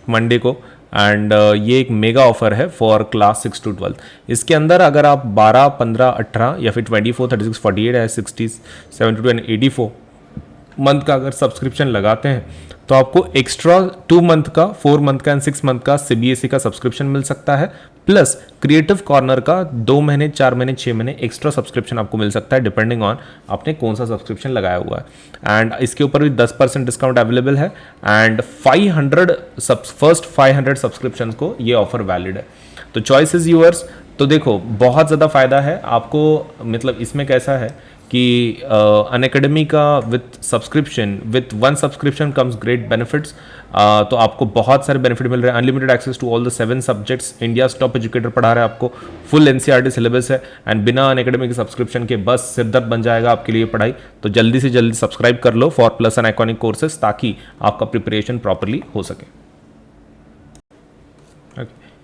Speaker 2: Monday को, एंड ये एक मेगा ऑफर है फॉर क्लास 6 to 12। इसके अंदर अगर आप 12, 15, 18 या फिर 24, 36, 48 या 60, 72 एंड 84 मंथ का अगर सब्सक्रिप्शन लगाते हैं तो आपको एक्स्ट्रा 2 मंथ का, 4 मंथ का एंड 6 मंथ का CBSE का सब्सक्रिप्शन मिल सकता है, प्लस क्रिएटिव कॉर्नर का 2 महीने, 4 महीने, 6 महीने एक्स्ट्रा सब्सक्रिप्शन आपको मिल सकता है डिपेंडिंग ऑन आपने कौन सा सब्सक्रिप्शन लगाया हुआ है। एंड इसके ऊपर भी 10% डिस्काउंट अवेलेबल है, एंड 500 फर्स्ट 500 सब्सक्रिप्शन को ये ऑफर वैलिड है। तो चॉइस इज यूअर्स। तो देखो बहुत ज़्यादा फायदा है आपको, मतलब इसमें कैसा है कि अनअकैडमी का with subscription, with 1 subscription comes great benefits. तो आपको बहुत सारे बेनिफिट मिल रहे हैं, unlimited access to all the 7 subjects, India top educator पढ़ा रहा है आपको, फुल NCERT सिलेबस है, एंड बिना अनअकैडमी के सब्सक्रिप्शन के बस सिरदर्द बन जाएगा आपके लिए पढ़ाई। तो जल्दी से जल्दी सब्सक्राइब कर लो for plus and iconic courses ताकि आपका प्रिपरेशन प्रॉपरली हो सके।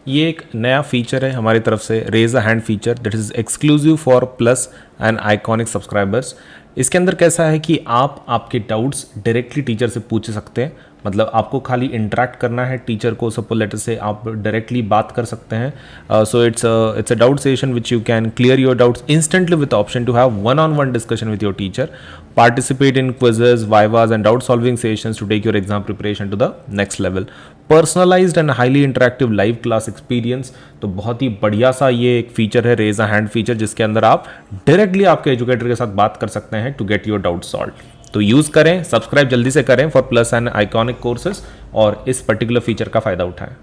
Speaker 2: ये एक नया फीचर है हमारी तरफ से, raise a hand feature, that is exclusive for plus and iconic subscribers. इसके अंदर कैसा है कि आप आपके डाउट्स डायरेक्टली टीचर से पूछ सकते हैं, मतलब आपको खाली इंटरेक्ट करना है टीचर को, सपोज लेटर से आप डायरेक्टली बात कर सकते हैं। So it's a doubt session which you can clear your doubts instantly with option to have one-on-one discussion with your teacher, participate in quizzes, vivas and doubt solving sessions to take your exam preparation to the next level. Personalised and highly interactive live class experience. तो बहुत ही बढ़िया सा ये एक फीचर है, रेज अ हैंड फीचर, जिसके अंदर आप डायरेक्टली आपके एजुकेटर के साथ बात कर सकते हैं to get your doubt solve. तो यूज़ करें, सब्सक्राइब जल्दी से करें for plus and iconic courses, और इस पर्टिकुलर फीचर का फ़ायदा उठाएं।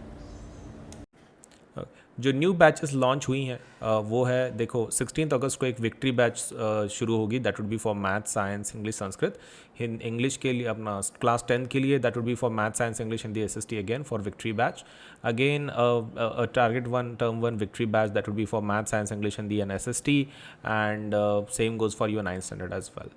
Speaker 2: जो न्यू बैचेस लॉन्च हुई हैं वो है, देखो 16 अगस्त को एक विक्ट्री बैच शुरू होगी, that would B for math, science, English, Sanskrit. English के लिए अपना क्लास 10 के लिए that would B for math, science, English, Hindi, SST again for victory batch. Again target 1 term 1 victory batch, that would B for math, science, English, Hindi and SST, and same goes for your 9th standard as well.